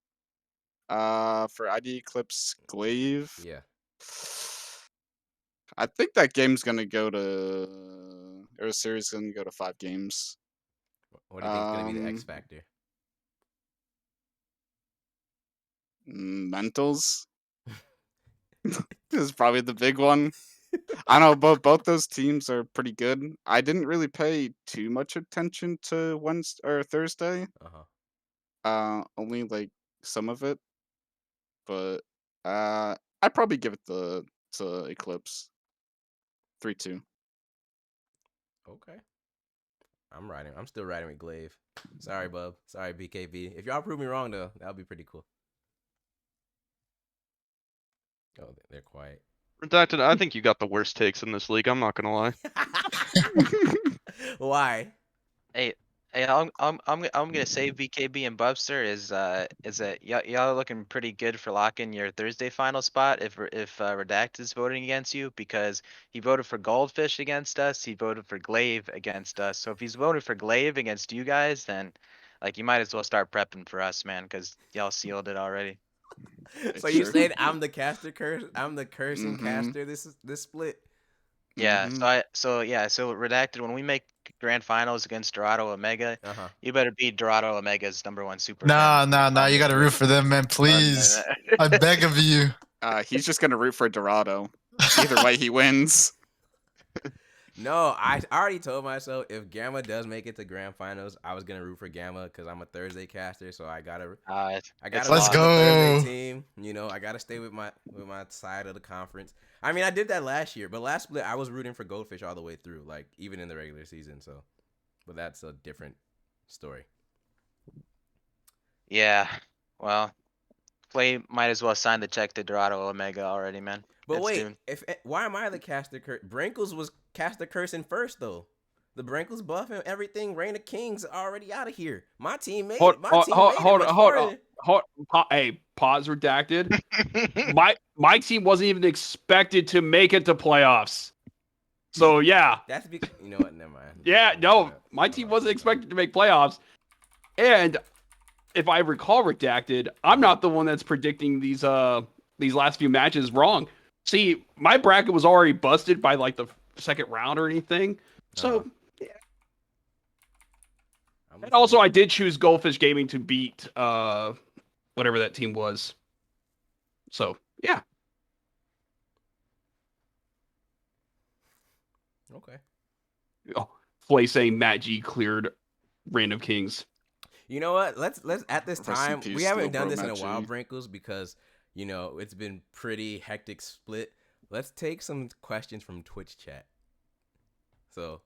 For ID Eclipse Glaive, Yeah. I think that game's gonna go to, or the series gonna go to 5 games. What do you think is gonna be the X factor? Mentals is probably the big one. I know, but both those teams are pretty good. I didn't really pay too much attention to Wednesday or Thursday. Only like some of it, but I'd probably give it to Eclipse 3-2. Okay. I'm still riding with Glaive. Sorry, bub. Sorry, BKB. If y'all prove me wrong, though, that would be pretty cool. Oh, they're quiet. Redacted, I think you got the worst takes in this league. I'm not gonna lie. Why? Hey, I'm gonna say BKB and Bubbster is that y'all are looking pretty good for locking your Thursday final spot if Redact is voting against you, because he voted for Goldfish against us, he voted for Glaive against us. So if he's voted for Glaive against you guys, then like you might as well start prepping for us, man, because y'all sealed it already. So you said I'm the caster curse? I'm the cursing caster this split? Yeah, so Redacted, when we make grand finals against Dorado Omega, you better beat Dorado Omega's #1 super fan. Nah. You gotta root for them, man. Please. I beg of you. He's just gonna root for Dorado. Either way, he wins. No, I already told myself if Gamma does make it to grand finals, I was gonna root for Gamma because I'm a Thursday caster, so I gotta Let's go. Thursday team. You know, I gotta stay with my side of the conference. I mean, I did that last year, but last split I was rooting for Goldfish all the way through, like even in the regular season. So, but that's a different story. Yeah, well, Flay might as well sign the check to Dorado Omega already, man. But It's wait, due. why am I the caster curse? Brankles was caster cursing first though. The Brankles buff and everything. Reign of Kings already out of here. My team made it. Hold on. Hey, pause. Redacted. my team wasn't even expected to make it to playoffs. So yeah. That's because you know what? Never mind. Yeah, no, my team wasn't expected to make playoffs, and if I recall, Redacted, I'm not the one that's predicting these last few matches wrong. See, my bracket was already busted by like the second round or anything. So, yeah. And also, I did choose Goldfish Gaming to beat whatever that team was. So, yeah. Okay. Oh, Flay saying Matt G cleared Reign of Kings. You know what? Let's at this time we haven't done this in a while, G. Brinkles, because you know it's been pretty hectic split. Let's take some questions from Twitch chat. So,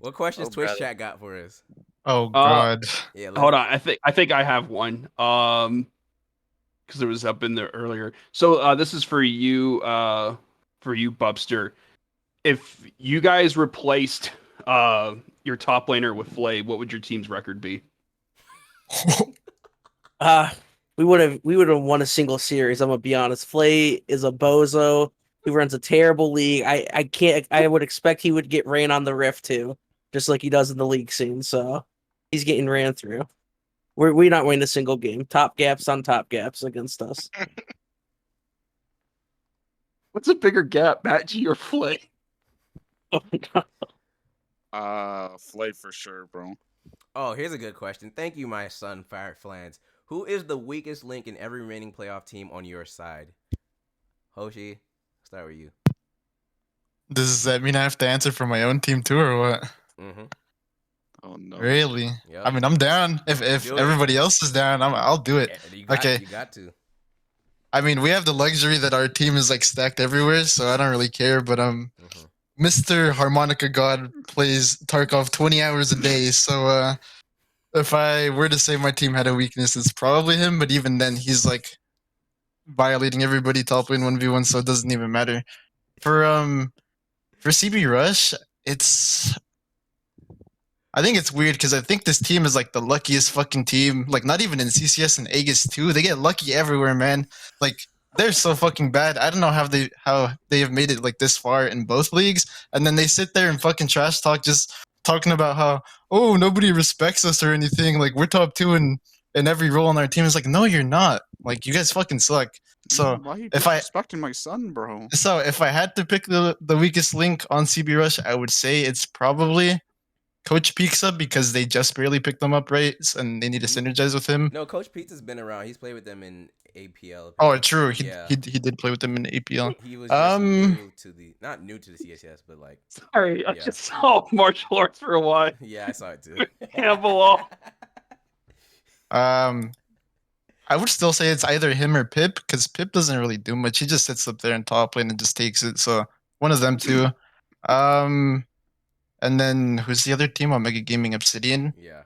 what questions Twitch chat got for us? Oh God. Yeah, hold on. I think I have one. Because it was up in there earlier. So this is for you, Bubbster. If you guys replaced your top laner with Flay, what would your team's record be? We would have won a single series. I'm gonna be honest. Flay is a bozo. He runs a terrible league. I would expect he would get ran on the Rift too, just like he does in the league scene. So he's getting ran through. We're not winning a single game. Top gaps on top gaps against us. What's a bigger gap, Matt G or Flay? Flay for sure, bro. Oh, here's a good question. Thank you, my son, Fire Flans. Who is the weakest link in every remaining playoff team on your side? Hoshi, start with you. Does that mean I have to answer for my own team too, or what? Mm-hmm. Oh no. Really? Yep. I mean, I'm down. If everybody else is down, I'll do it. You Okay. You got to. I mean, we have the luxury that our team is like stacked everywhere, so I don't really care. But Mr. Harmonica God plays Tarkov 20 hours a day, so if I were to say my team had a weakness, it's probably him. But even then, he's like violating everybody top lane 1v1, so it doesn't even matter. For CB Rush, I think it's weird because I think this team is like the luckiest fucking team. Like not even in CCS and Aegis too. They get lucky everywhere, man. Like they're so fucking bad. I don't know how they have made it like this far in both leagues, and then they sit there and fucking trash talk, just talking about how nobody respects us or anything. Like we're top 2 in every role on our team. It's like no, you're not. Like you guys fucking suck. So Why are you if I disrespecting my son, bro? so if I had to pick the weakest link on CB Rush, I would say it's probably Coach Pizza because they just barely picked them up right, and they need to synergize with him. No, Coach Pizza's been around. He's played with them in APL. Oh, true. He Yeah. he did play with them in APL. He was just new to the not new to the CSS, but like. Sorry, I just saw martial arts for a while. Yeah, I saw it too. Campbell. I would still say it's either him or Pip because Pip doesn't really do much. He just sits up there in top lane and just takes it. So one of them two. And then who's the other team on Mega Gaming? Obsidian. Yeah.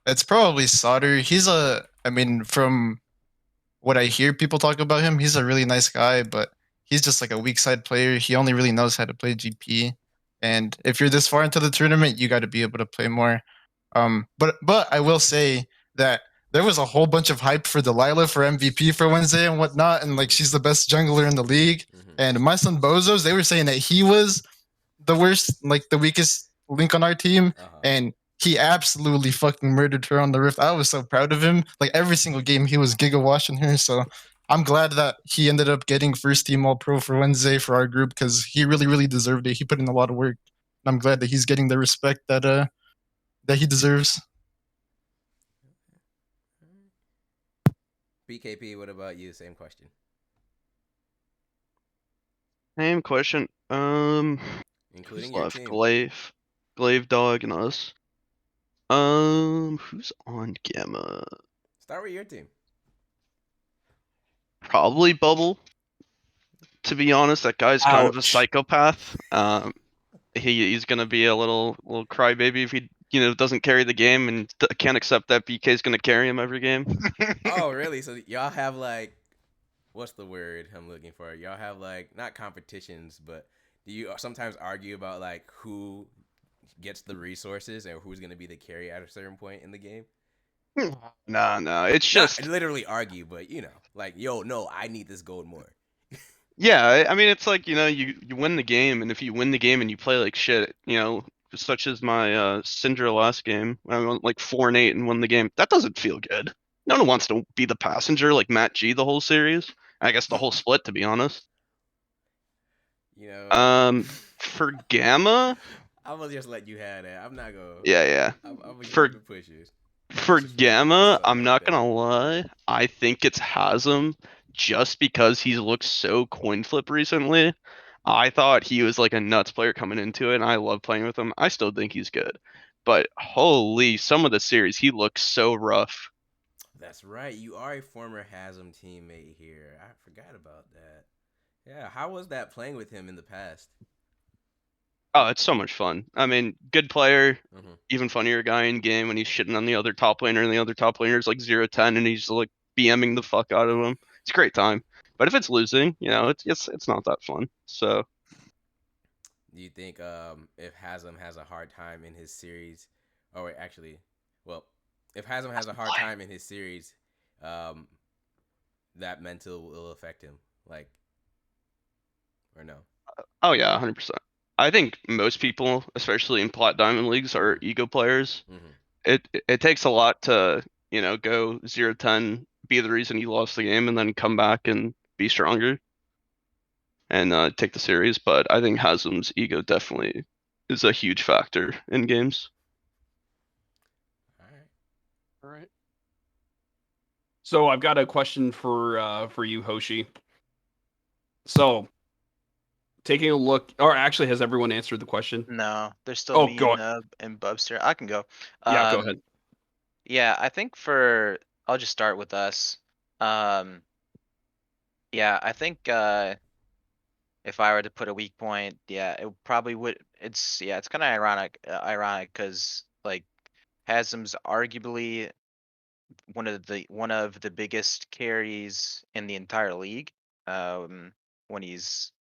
It's probably Sauter. I mean, from what I hear people talk about him, he's a really nice guy, but he's just like a weak side player. He only really knows how to play GP. And if you're this far into the tournament, you got to be able to play more. But I will say that there was a whole bunch of hype for Delilah for MVP for Wednesday and whatnot, and like she's the best jungler in the league. And my son Bozos, they were saying that he was the worst, like the weakest link on our team, and he absolutely fucking murdered her on the Rift. I was so proud of him. Like every single game, he was giga washing her. So I'm glad that he ended up getting first team All Pro for Wednesday for our group because he really, really deserved it. He put in a lot of work. And I'm glad that he's getting the respect that he deserves. BKP, what about you? Same question. Same question. Including who's your left? team. Glaive Dog and us. Who's on Gamma? Start with your team. Probably Bubble. To be honest, that guy's kind of a Ouch. psychopath. He's gonna be a little crybaby if he doesn't carry the game and can't accept that BK's gonna carry him every game. Oh, really? So y'all have like, what's the word I'm looking for? Y'all have like not competitions, but do you sometimes argue about like who gets the resources and who's gonna be the carry at a certain point in the game? No, it's just not literally argue, but like, yo, no, I need this gold more. yeah. I mean, it's like you win the game, and if you win the game and you play like shit, such as my Syndra last game, I went like 4-8 and won the game. That doesn't feel good. No one wants to be the passenger like Matt G the whole series. I guess the whole split, to be honest. For Gamma, I'm gonna just let you have that. I'm not gonna. Yeah. I'm gonna For keep it pushes. For Gamma, I'm not gonna lie. I think it's Hasm just because he's looked so coin flip recently. I thought he was like a nuts player coming into it, and I love playing with him. I still think he's good. But holy, some of the series, he looks so rough. That's right. You are a former Hasm teammate here. I forgot about that. Yeah, how was that playing with him in the past? Oh, it's so much fun. I mean, good player, even funnier guy in game when he's shitting on the other top laner, and the other top laner is like 0-10, and he's like BMing the fuck out of him. It's a great time. But if it's losing, it's not that fun. So, do you think if Hasm has a hard time in his series, if Hasm has a hard time in his series, that mental will affect him, like, or no? Oh yeah, 100%. I think most people, especially in Plat Diamond leagues, are ego players. It takes a lot to go 0-10, be the reason you lost the game, and then come back and be stronger and take the series. But I think Hasm's ego definitely is a huge factor in games. All right. So I've got a question for you, Hoshi. So, taking a look, or actually, has everyone answered the question? No, there's still me go and Bubbster. I can go. Yeah, go ahead. Yeah, I think I'll just start with us. Um, yeah, I think if I were to put a weak point, yeah, it probably would. It's kind of ironic because like Hasm's arguably one of the biggest carries in the entire league. Um, when he's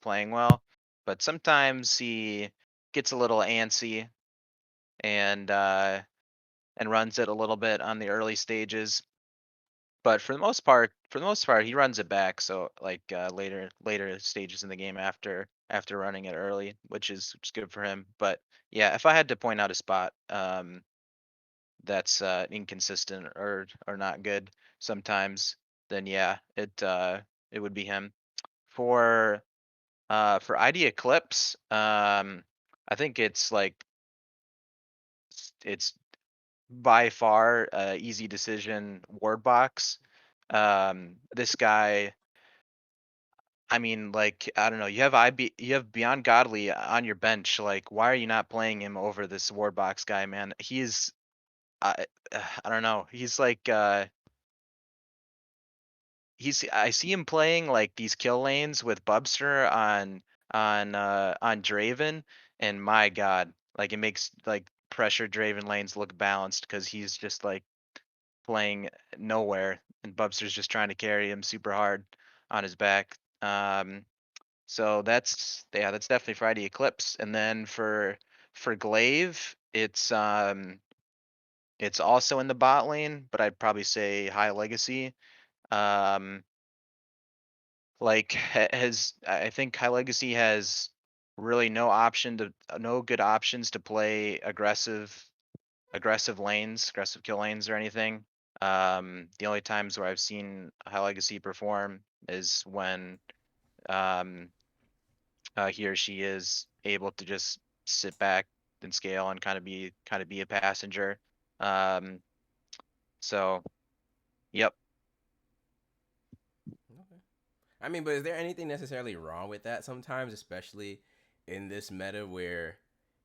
playing well, but sometimes he gets a little antsy and uh and runs it a little bit on the early stages. But for the most part, he runs it back. So like later stages in the game after running it early, which is good for him. But yeah, if I had to point out a spot, that's inconsistent or not good sometimes, then yeah, it would be him. For ID Eclipse, I think it's by far easy decision ward box. This guy, I mean, like I don't know, you have Beyond Godly on your bench. Like, why are you not playing him over this ward box guy, man? I I don't know. I see him playing like these kill lanes with Bubster on Draven, and my God, like it makes like pressure Draven lanes look balanced because he's just like playing nowhere, and Bubster's just trying to carry him super hard on his back. So that's definitely Friday Eclipse, and then for Glaive, it's also in the bot lane, but I'd probably say High Legacy. Um, like has I think High Legacy has really no good options to play aggressive lanes, aggressive kill lanes or anything. The only times where I've seen High Legacy perform is when um, he or she is able to just sit back and scale and kind of be a passenger. Um, so, yep. Okay. I mean, but is there anything necessarily wrong with that sometimes, especially in this meta where,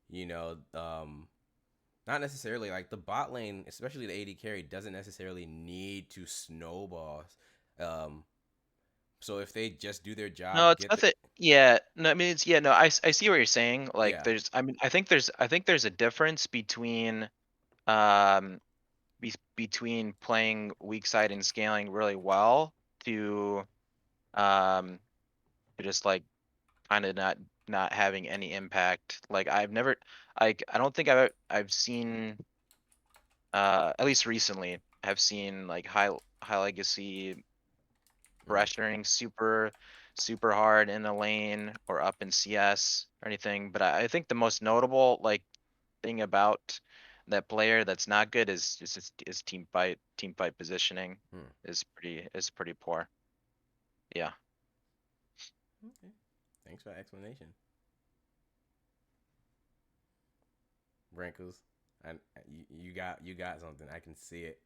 you know, not necessarily like the bot lane, especially the AD carry, doesn't necessarily need to snowball. Um, so if they just do their No, job, it's get the nothing. Yeah, no, I mean it's yeah, no, I see what you're saying. Like yeah, there's, I mean, I think there's a difference um between playing weak side and scaling really well to um just like kind of not having any impact. Like I don't think I've seen at least recently have seen like high legacy pressuring super hard in the lane or up in CS or anything. But I think the most notable like thing about that player that's not good is team fight positioning Hmm. is pretty poor. Yeah. Okay. Thanks for the explanation. Wrinkles. You got something. I can see it.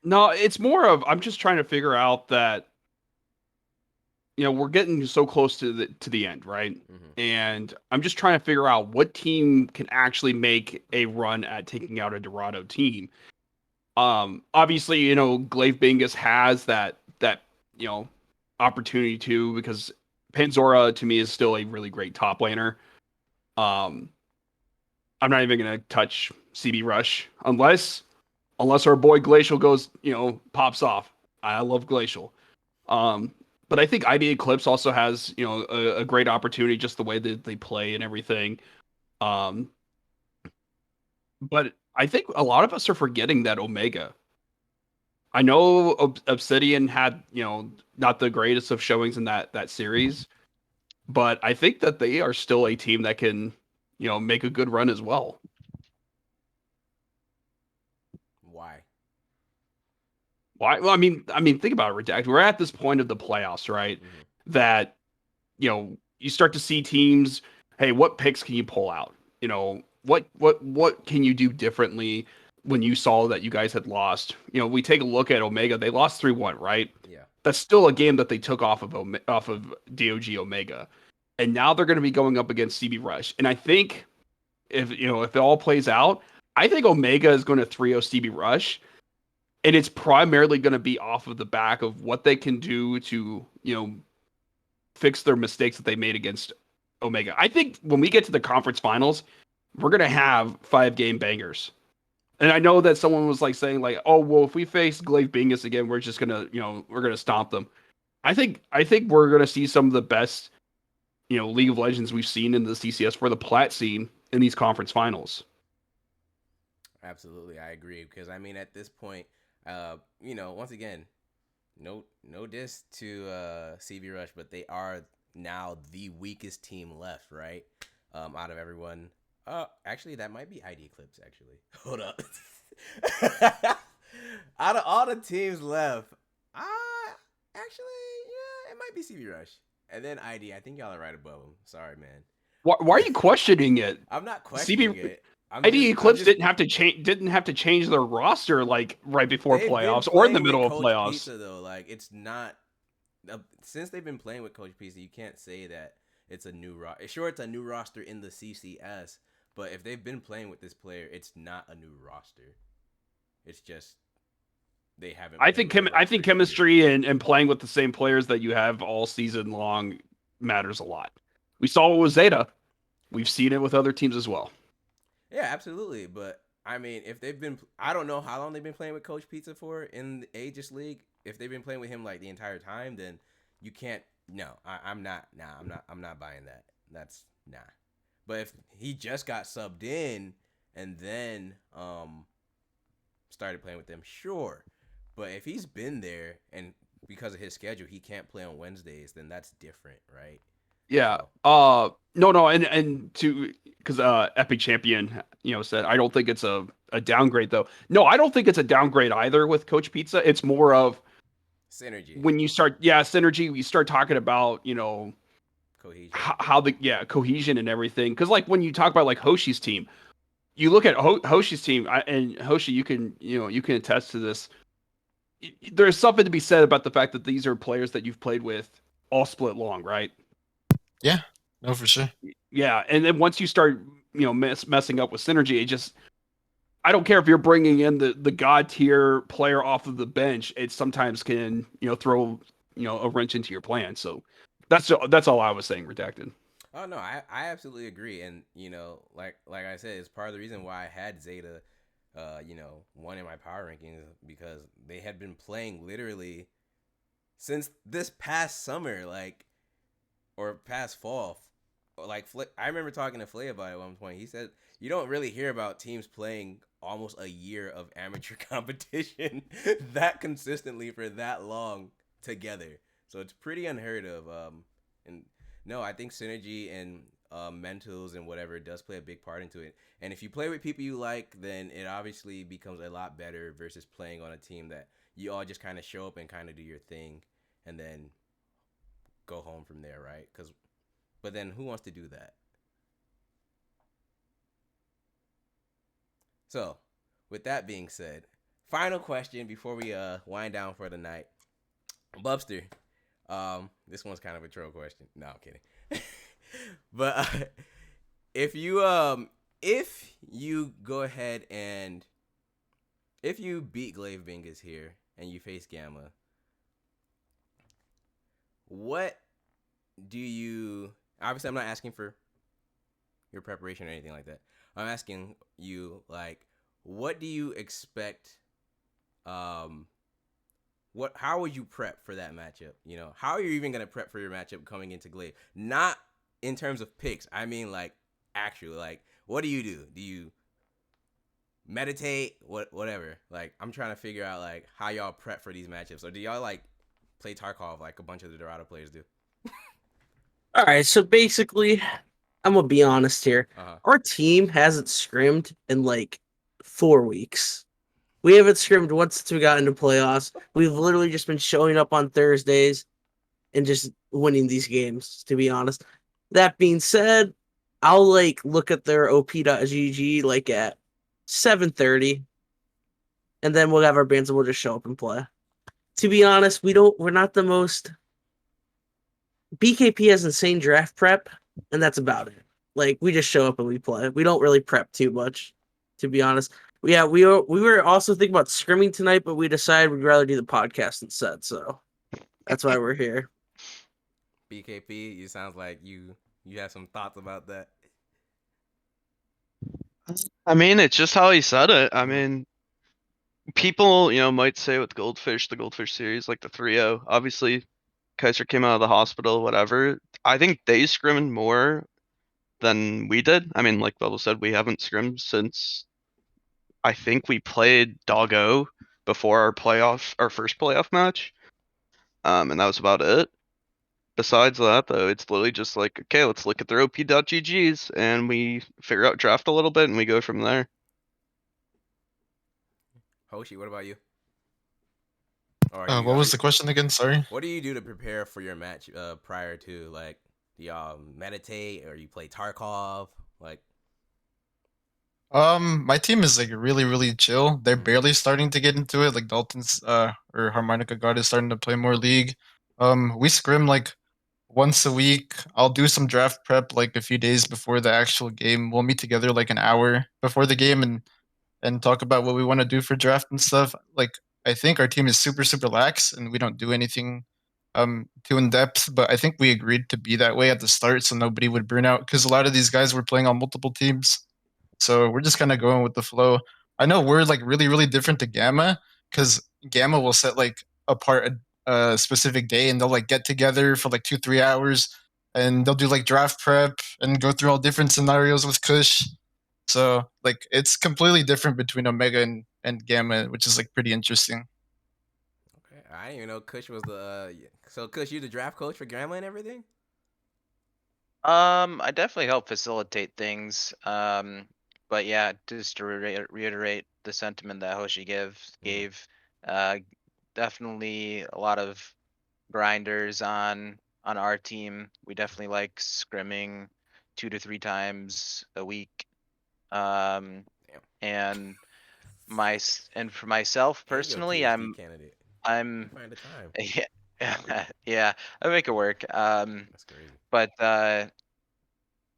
No, it's more of I'm just trying to figure out that we're getting so close to the end, right? Mhm. And I'm just trying to figure out what team can actually make a run at taking out a Dorado team. Obviously, Glaive Bingus has that opportunity too because Panzora to me is still a really great top laner. Um, I'm not even gonna touch CB Rush unless our boy Glacial goes, pops off. I love Glacial. Um, but I think IDE Eclipse also has, a great opportunity just the way that they play and everything. Um, but I think a lot of us are forgetting that Omega. I know Obsidian had, not the greatest of showings in that series, but I think that they are still a team that can, make a good run as well. Why? Why? Well, I mean, think about it, Redact. We're at this point of the playoffs, right? Mhm. That you start to see teams. Hey, what picks can you pull out? What can you do differently when you saw that you guys had lost? We take a look at Omega. They lost 3-1, right? Yeah. That's still a game that they took off of DOG Omega, and now they're going to be going up against CB Rush. And I think if it all plays out, I think Omega is going to 3-0 Stevie Rush, and it's primarily going to be off of the back of what they can do to fix their mistakes that they made against Omega. I think when we get to the conference finals, we're going to have 5-game bangers. And I know that someone was like saying like, oh, well, if we face Glaive Bingus again, we're just going to, we're going to stomp them. I think we're going to see some of the best, League of Legends we've seen in the CCS for the Plat scene in these conference finals. Absolutely, I agree. Because I mean, at this point, once again, no diss to CV Rush, but they are now the weakest team left, right? Out of everyone. Actually, that might be ID Clips. Actually, hold up. Out of all the teams left, actually, yeah, it might be CV Rush, and then ID. I think y'all are right above them. Sorry, man. Why are you questioning it? I'm not questioning it. ID Eclipse didn't have to change their roster like right before playoffs or in the middle of playoffs. Pizza, though, like it's not since they've been playing with Coach Pizza, you can't say that it's a new roster. Sure, it's a new roster in the CCS, but if they've been playing with this player, it's not a new roster. It's just they haven't. I think chemistry and playing with the same players that you have all season long matters a lot. We saw it with Zeta. We've seen it with other teams as well. Yeah, absolutely. But I mean, if they've been, I don't know how long they've been playing with Coach Pizza for in the Aegis League. If they've been playing with him like the entire time, then you can't. No, I'm not buying that. That's nah. But if he just got subbed in and then started playing with them, sure. But if he's been there and because of his schedule he can't play on Wednesdays, then that's different, right? Yeah. No, and to because Epic Champion, said I don't think it's a downgrade though. No, I don't think it's a downgrade either with Coach Pizza. It's more of synergy. When you start, synergy. We start talking about cohesion, how the cohesion and everything. Because like when you talk about like Hoshi's team, you look at Hoshi's team, and Hoshi, you can attest to this. There's something to be said about the fact that these are players that you've played with all split long, right? Yeah, no, for sure. Yeah, and then once you start, messing up with synergy, I don't care if you're bringing in the god tier player off of the bench. It sometimes can, throw, a wrench into your plan. So that's all I was saying, Redacted. Oh no, I absolutely agree, and like I said, it's part of the reason why I had Zeta, one in my power rankings, because they had been playing literally since this past summer, or past fall. Like I remember talking to Flay about it at one point. He said you don't really hear about teams playing almost a year of amateur competition that consistently for that long together. So it's pretty unheard of. And no, I think synergy and mentals and whatever does play a big part into it. And if you play with people you like, then it obviously becomes a lot better versus playing on a team that you all just kind of show up and kind of do your thing and then go home from there, right? But then who wants to do that? So, with that being said, final question before we wind down for the night. Bubbster, this one's kind of a troll question. No, I'm kidding. But if you go ahead and if you beat Glaive Bingus here and you face Gamma, what do you? Obviously, I'm not asking for your preparation or anything like that. I'm asking you, what do you expect? How would you prep for that matchup? How are you even gonna prep for your matchup coming into Glaive? Not in terms of picks. I mean, actually, what do you do? Do you meditate? Whatever. I'm trying to figure out how y'all prep for these matchups, or do y'all play Tarkov like a bunch of the Dorado players do? All right, so basically, I'm gonna be honest here. Our team hasn't scrimmed in 4 weeks. We haven't scrimmed once since we got into playoffs. We've literally just been showing up on Thursdays and just winning these games, to be honest. That being said, I'll look at their op.gg at 7:30, and then we'll have our bands and we'll just show up and play. To be honest, we're not the most. BKP has insane draft prep, and that's about it. Like we just show up and we play. We don't really prep too much, to be honest. Yeah, we were also thinking about scrimming tonight, but we decided we'd rather do the podcast instead. So that's why we're here. BKP, you sounds like you have some thoughts about that. I mean, it's just how he said it. I Mhm. mean, people, might say with Goldfish, the Goldfish series, like the 3-0, obviously Kaiser came out of the hospital, whatever. I think they scrimmed more than we did. I mean, like Bubble said, we haven't scrimmed since I think we played DoGO before our first playoff match. And that was about it. Besides that, though, it's literally just like, okay, let's look at their op.ggs and we figure out draft a little bit and we go from there. Hoshi, what about you? Or What was the question again? Sorry. What do you do to prepare for your match prior to, like, do y'all meditate or you play Tarkov? Like, My team is like really, really chill. They're barely starting to get into it. Like Dalton's or Harmonica God is starting to play more League. We scrim like once a week. I'll do some draft prep like a few days before the actual game. We'll meet together like an hour before the game and talk about what we want to do for draft and stuff. Like I think our team is super, super lax and we don't do anything too in depth, but I think we agreed to be that way at the start so nobody would burn out because a lot of these guys were playing on multiple teams. So we're just kind of going with the flow. I know we're like really, really different to Gamma because Gamma will set like apart a specific day and they'll like get together for like 2-3 hours and they'll do like draft prep and go through all different scenarios with Kush. So like it's completely different between Omega and Gamma, which is like pretty interesting. okay, I didn't even know Kush was the. So Kush, you the draft coach for Grandma and everything? I definitely help facilitate things. But yeah, just to reiterate the sentiment that Hoshi gave, uh, definitely a lot of grinders on our team. We definitely like scrimming 2 to 3 times a week. Um, Damn. and and for myself And you're a personally, PhD candidate. You I'm find the time. yeah, yeah, I make it work. That's crazy. But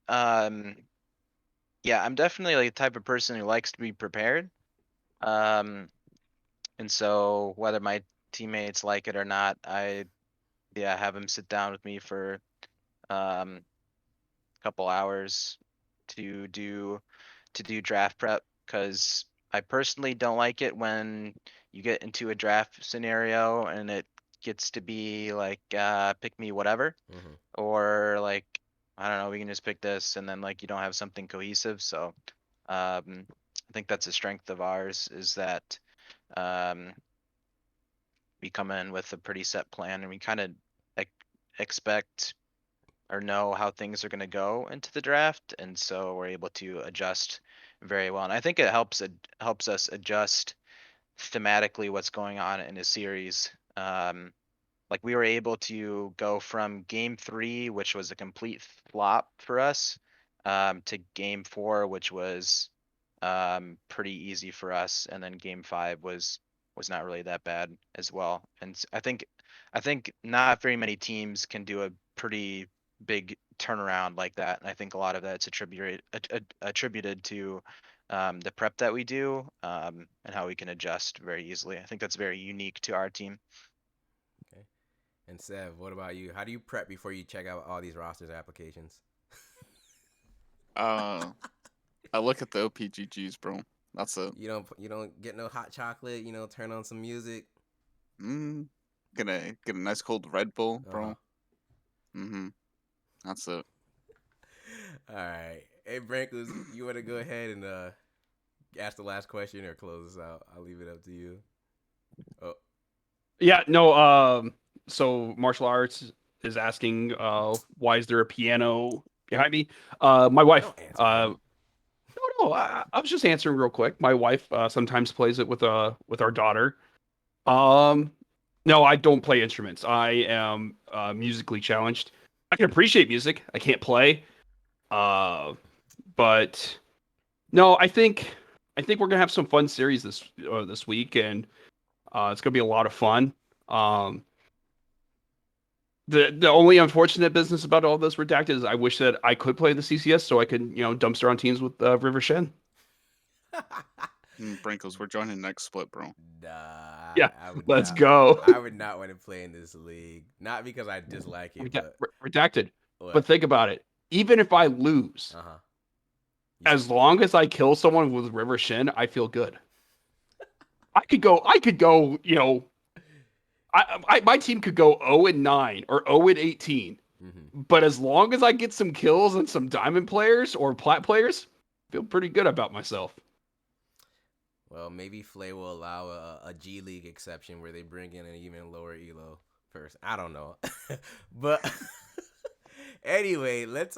um, yeah, I'm definitely like the type of person who likes to be prepared. Um, and so whether my teammates like it or not, I have them sit down with me for a couple hours to do draft prep because I personally don't like it when you get into a draft scenario and it gets to be like pick me whatever, Mhm. or like I don't know, we can just pick this and then like you don't have something cohesive. So I think that's a strength of ours is that um, we come in with a pretty set plan and we kind of expect or know how things are going to go into the draft, and so we're able to adjust very well. And I think it helps us adjust thematically what's going on in a series. Like we were able to go from game 3, which was a complete flop for us, to game 4, which was pretty easy for us, and then game 5 was not really that bad as well. And I think not very many teams can do a pretty big turnaround like that. And I think a lot of that's attributed to the prep that we do, and how we can adjust very easily. I think that's very unique to our team. Okay. And Sev, what about you? How do you prep before you check out all these rosters applications? I look at the OPGGs, bro. That's it. You don't get no hot chocolate. Turn on some music. Gonna get a nice cold Red Bull, bro. Uh-huh. That's it. All right. Hey, Brankus, you want to go ahead and ask the last question or close us out? I'll leave it up to you. Oh, Yeah, no. So martial arts is asking, why is there a piano behind me? My wife. don't answer him. No, I was just answering real quick. My wife sometimes plays it with our daughter. No, I don't play instruments. I am musically challenged. I can appreciate music. I can't play. But no, I think we're gonna have some fun series this week, and it's gonna be a lot of fun. The only unfortunate business about all this redacted is I wish that I could play the CCS so I could dumpster on teams with River Shen. Brinkles, we're joining next split, bro. Nah, Yeah, I would let's not. go. I would not want to play in this league. Not because I dislike it, but Redacted. what? But think about it. Even if I lose, as long as I kill someone with River Shen, I feel good. I could go. My team could go 0-9 or 0-18. But as long as I get some kills and some diamond players or plat players, I feel pretty good about myself. Well, maybe Flay will allow a G League exception where they bring in an even lower elo person. I don't know, but anyway, let's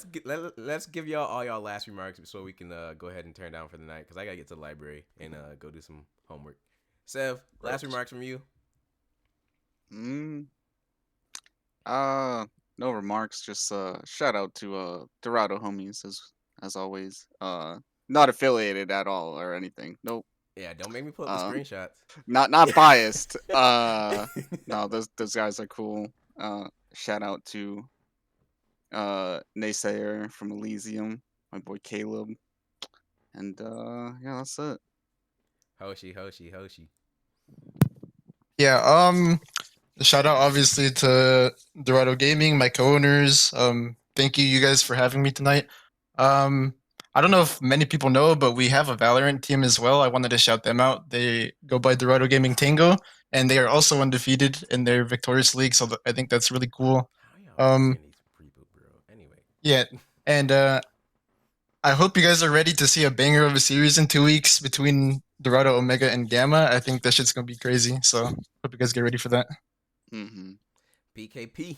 give y'all all y'all last remarks so we can go ahead and turn down for the night because I gotta get to the library and go do some homework. Sev, last remarks from you. No remarks. Just shout out to Dorado homies as always. Not affiliated at all or anything. Nope. Yeah, don't make me put up the screenshots. Not biased. No, those guys are cool. Shout out to Naysayer from Elysium, my boy Caleb. And yeah, that's it. Hoshi. Yeah, shout out obviously to Dorado Gaming, my co-owners. Thank you guys for having me tonight. I don't know if many people know, but we have a Valorant team as well. I wanted to shout them out. They go by Dorado Gaming Tango, and they are also undefeated in their Victorious League, so I think that's really cool. Yeah, and I hope you guys are ready to see a banger of a series in 2 weeks between Dorado, Omega, and Gamma. I think that shit's gonna be crazy, so hope you guys get ready for that. BKP.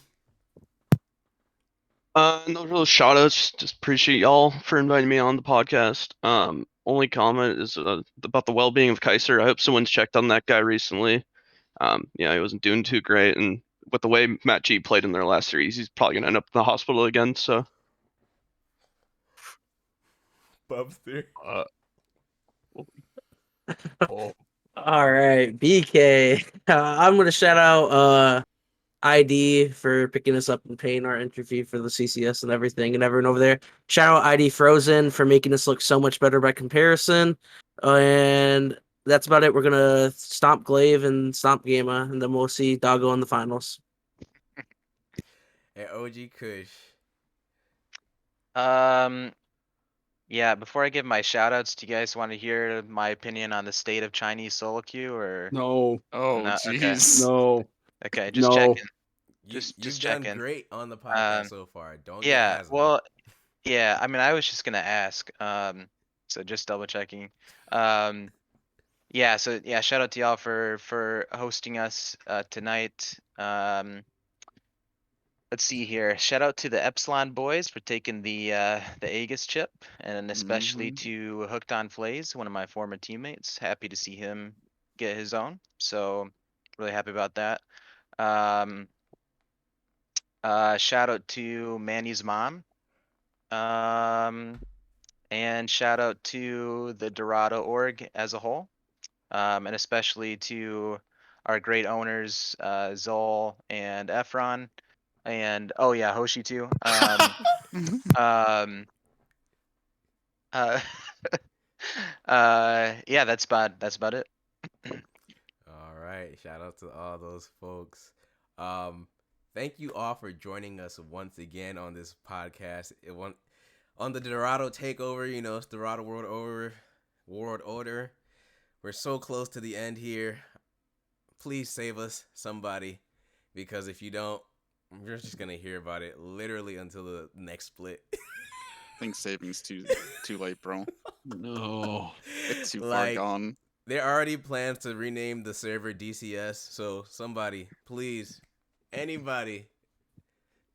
No real shout outs. Just appreciate y'all for inviting me on the podcast. Only comment is about the well being of Kaiser. I hope someone's checked on that guy recently. Yeah, he wasn't doing too great, and with the way Matt G played in their last series, he's probably gonna end up in the hospital again. So, Bubbster. All right, BK. I'm gonna shout out ID for picking us up and paying our entry fee for the CCS and everything, and everyone over there. Shout out ID Frozen for making us look so much better by comparison. And that's about it. We're gonna stomp Glaive and stomp Gamma, and then we'll see DoGO in the finals. Hey, OG Kush. Yeah, before I give my shout outs, do you guys want to hear my opinion on the state of Chinese solo queue or No. Oh, no? jeez. No. Okay, just No. checking. You've checking. done great on the podcast so far. Don't Yeah, get hesitant. well, yeah. I mean, I was just gonna ask. So just double checking. Yeah. So yeah, shout out to y'all for hosting us tonight. Let's see here. Shout out to the Epsilon boys for taking the Aegis chip, and especially to Hooked on Flays, one of my former teammates. Happy to see him get his own. So really happy about that. Shout out to Manny's mom. And shout out to the Dorado org as a whole. And especially to our great owners, Zol and Efron. And oh yeah, Hoshi too. Yeah, that's about it. All right. Shout out to all those folks. Thank you all for joining us once again on this podcast. On the Dorado Takeover, it's Dorado World Order. We're so close to the end here. Please save us, somebody, because if you don't, we're just gonna hear about it literally until the next split. I think saving's too late, bro. No. It's too far gone. There are already plans to rename the server DCS, so somebody, please, anybody,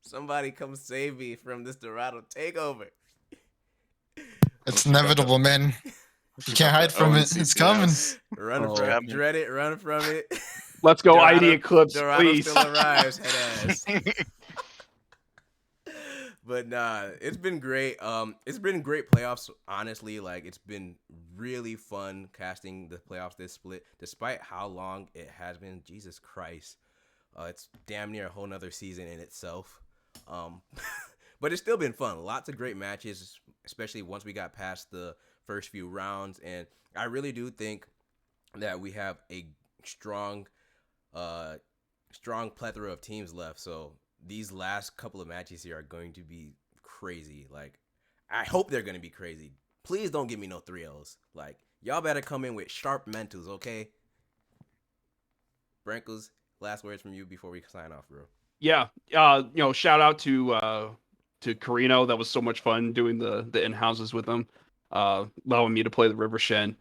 somebody come save me from this Dorado Takeover. It's inevitable, man. You can't hide from it. It's coming. Run from it. Dread it. Run from it. Let's go, ID Eclipse, Dorado please. still arrives, head ass. But nah, it's been great. It's been great playoffs. Honestly, it's been really fun casting the playoffs this split, despite how long it has been. Jesus Christ. It's damn near a whole nother season in itself. But it's still been fun. Lots of great matches, especially once we got past the first few rounds. And I really do think that we have a strong plethora of teams left. So these last couple of matches here are going to be crazy. Like, I hope they're going to be crazy. Please don't give me no 3-0s. Like, y'all better come in with sharp mentals, okay? Brankles, last words from you before we sign off, bro. Yeah, shout out to Carino. That was so much fun doing the in-houses with him, allowing me to play the River Shen.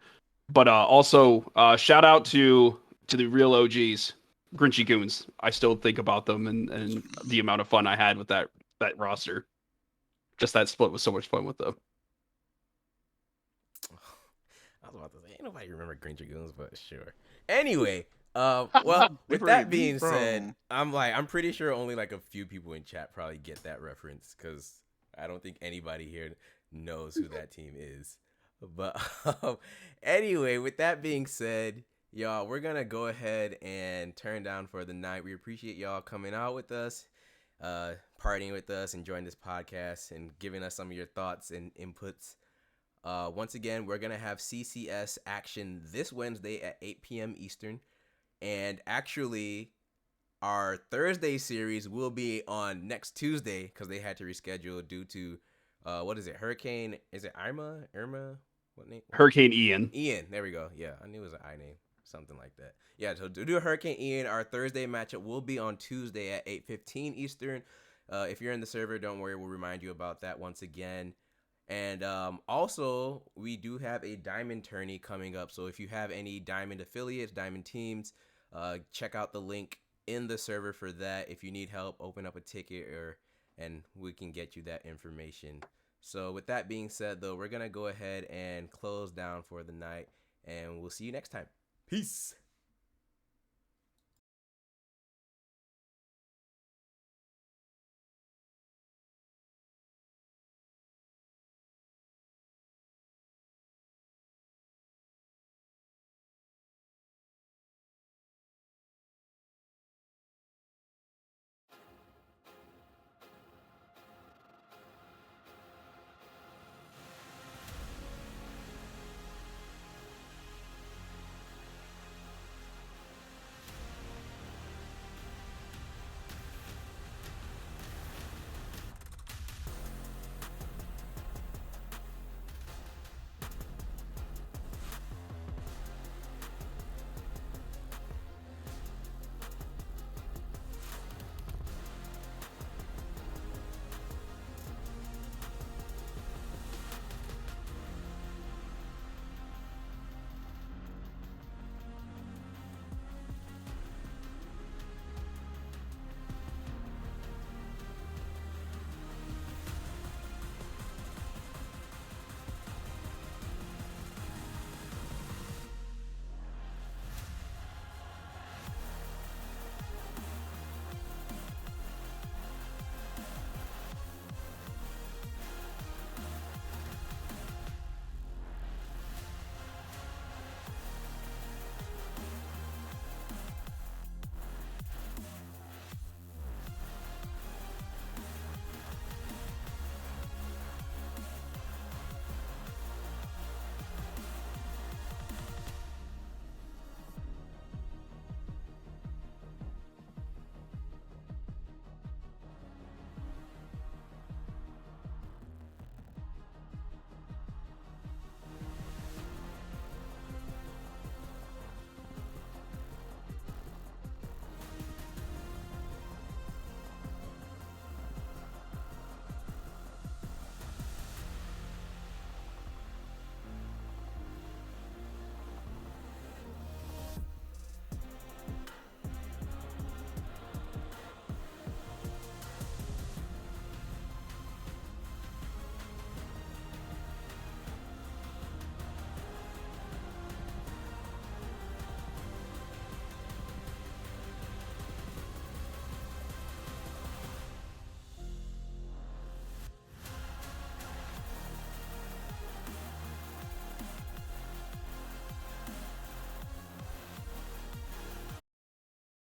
But also shout out to the real OGs, Grinchy Goons. I still think about them and the amount of fun I had with that roster. Just that split was so much fun with them. I was about to say, ain't nobody remember Grinchy Goons, but sure. Anyway, well, with that being said, I'm pretty sure only like a few people in chat probably get that reference, because I don't think anybody here knows who that team is. But anyway, with that being said, y'all, we're gonna go ahead and turn down for the night. We appreciate y'all coming out with us, partying with us, enjoying this podcast, and giving us some of your thoughts and inputs. Once again, we're gonna have CCS action this Wednesday at 8 p.m. Eastern. And actually, our Thursday series will be on next Tuesday because they had to reschedule due to, what is it? Hurricane? Is it Irma? What name? Hurricane Ian. Ian. There we go. Yeah, I knew it was an I name. Something like that. Yeah, so due to Hurricane Ian, our Thursday matchup will be on Tuesday at 8:15 Eastern. If you're in the server, don't worry. We'll remind you about that once again. And also, we do have a Diamond tourney coming up. So if you have any Diamond affiliates, Diamond teams, check out the link in the server for that. If you need help, open up a ticket and we can get you that information. So with that being said, though, we're going to go ahead and close down for the night, and we'll see you next time. Peace.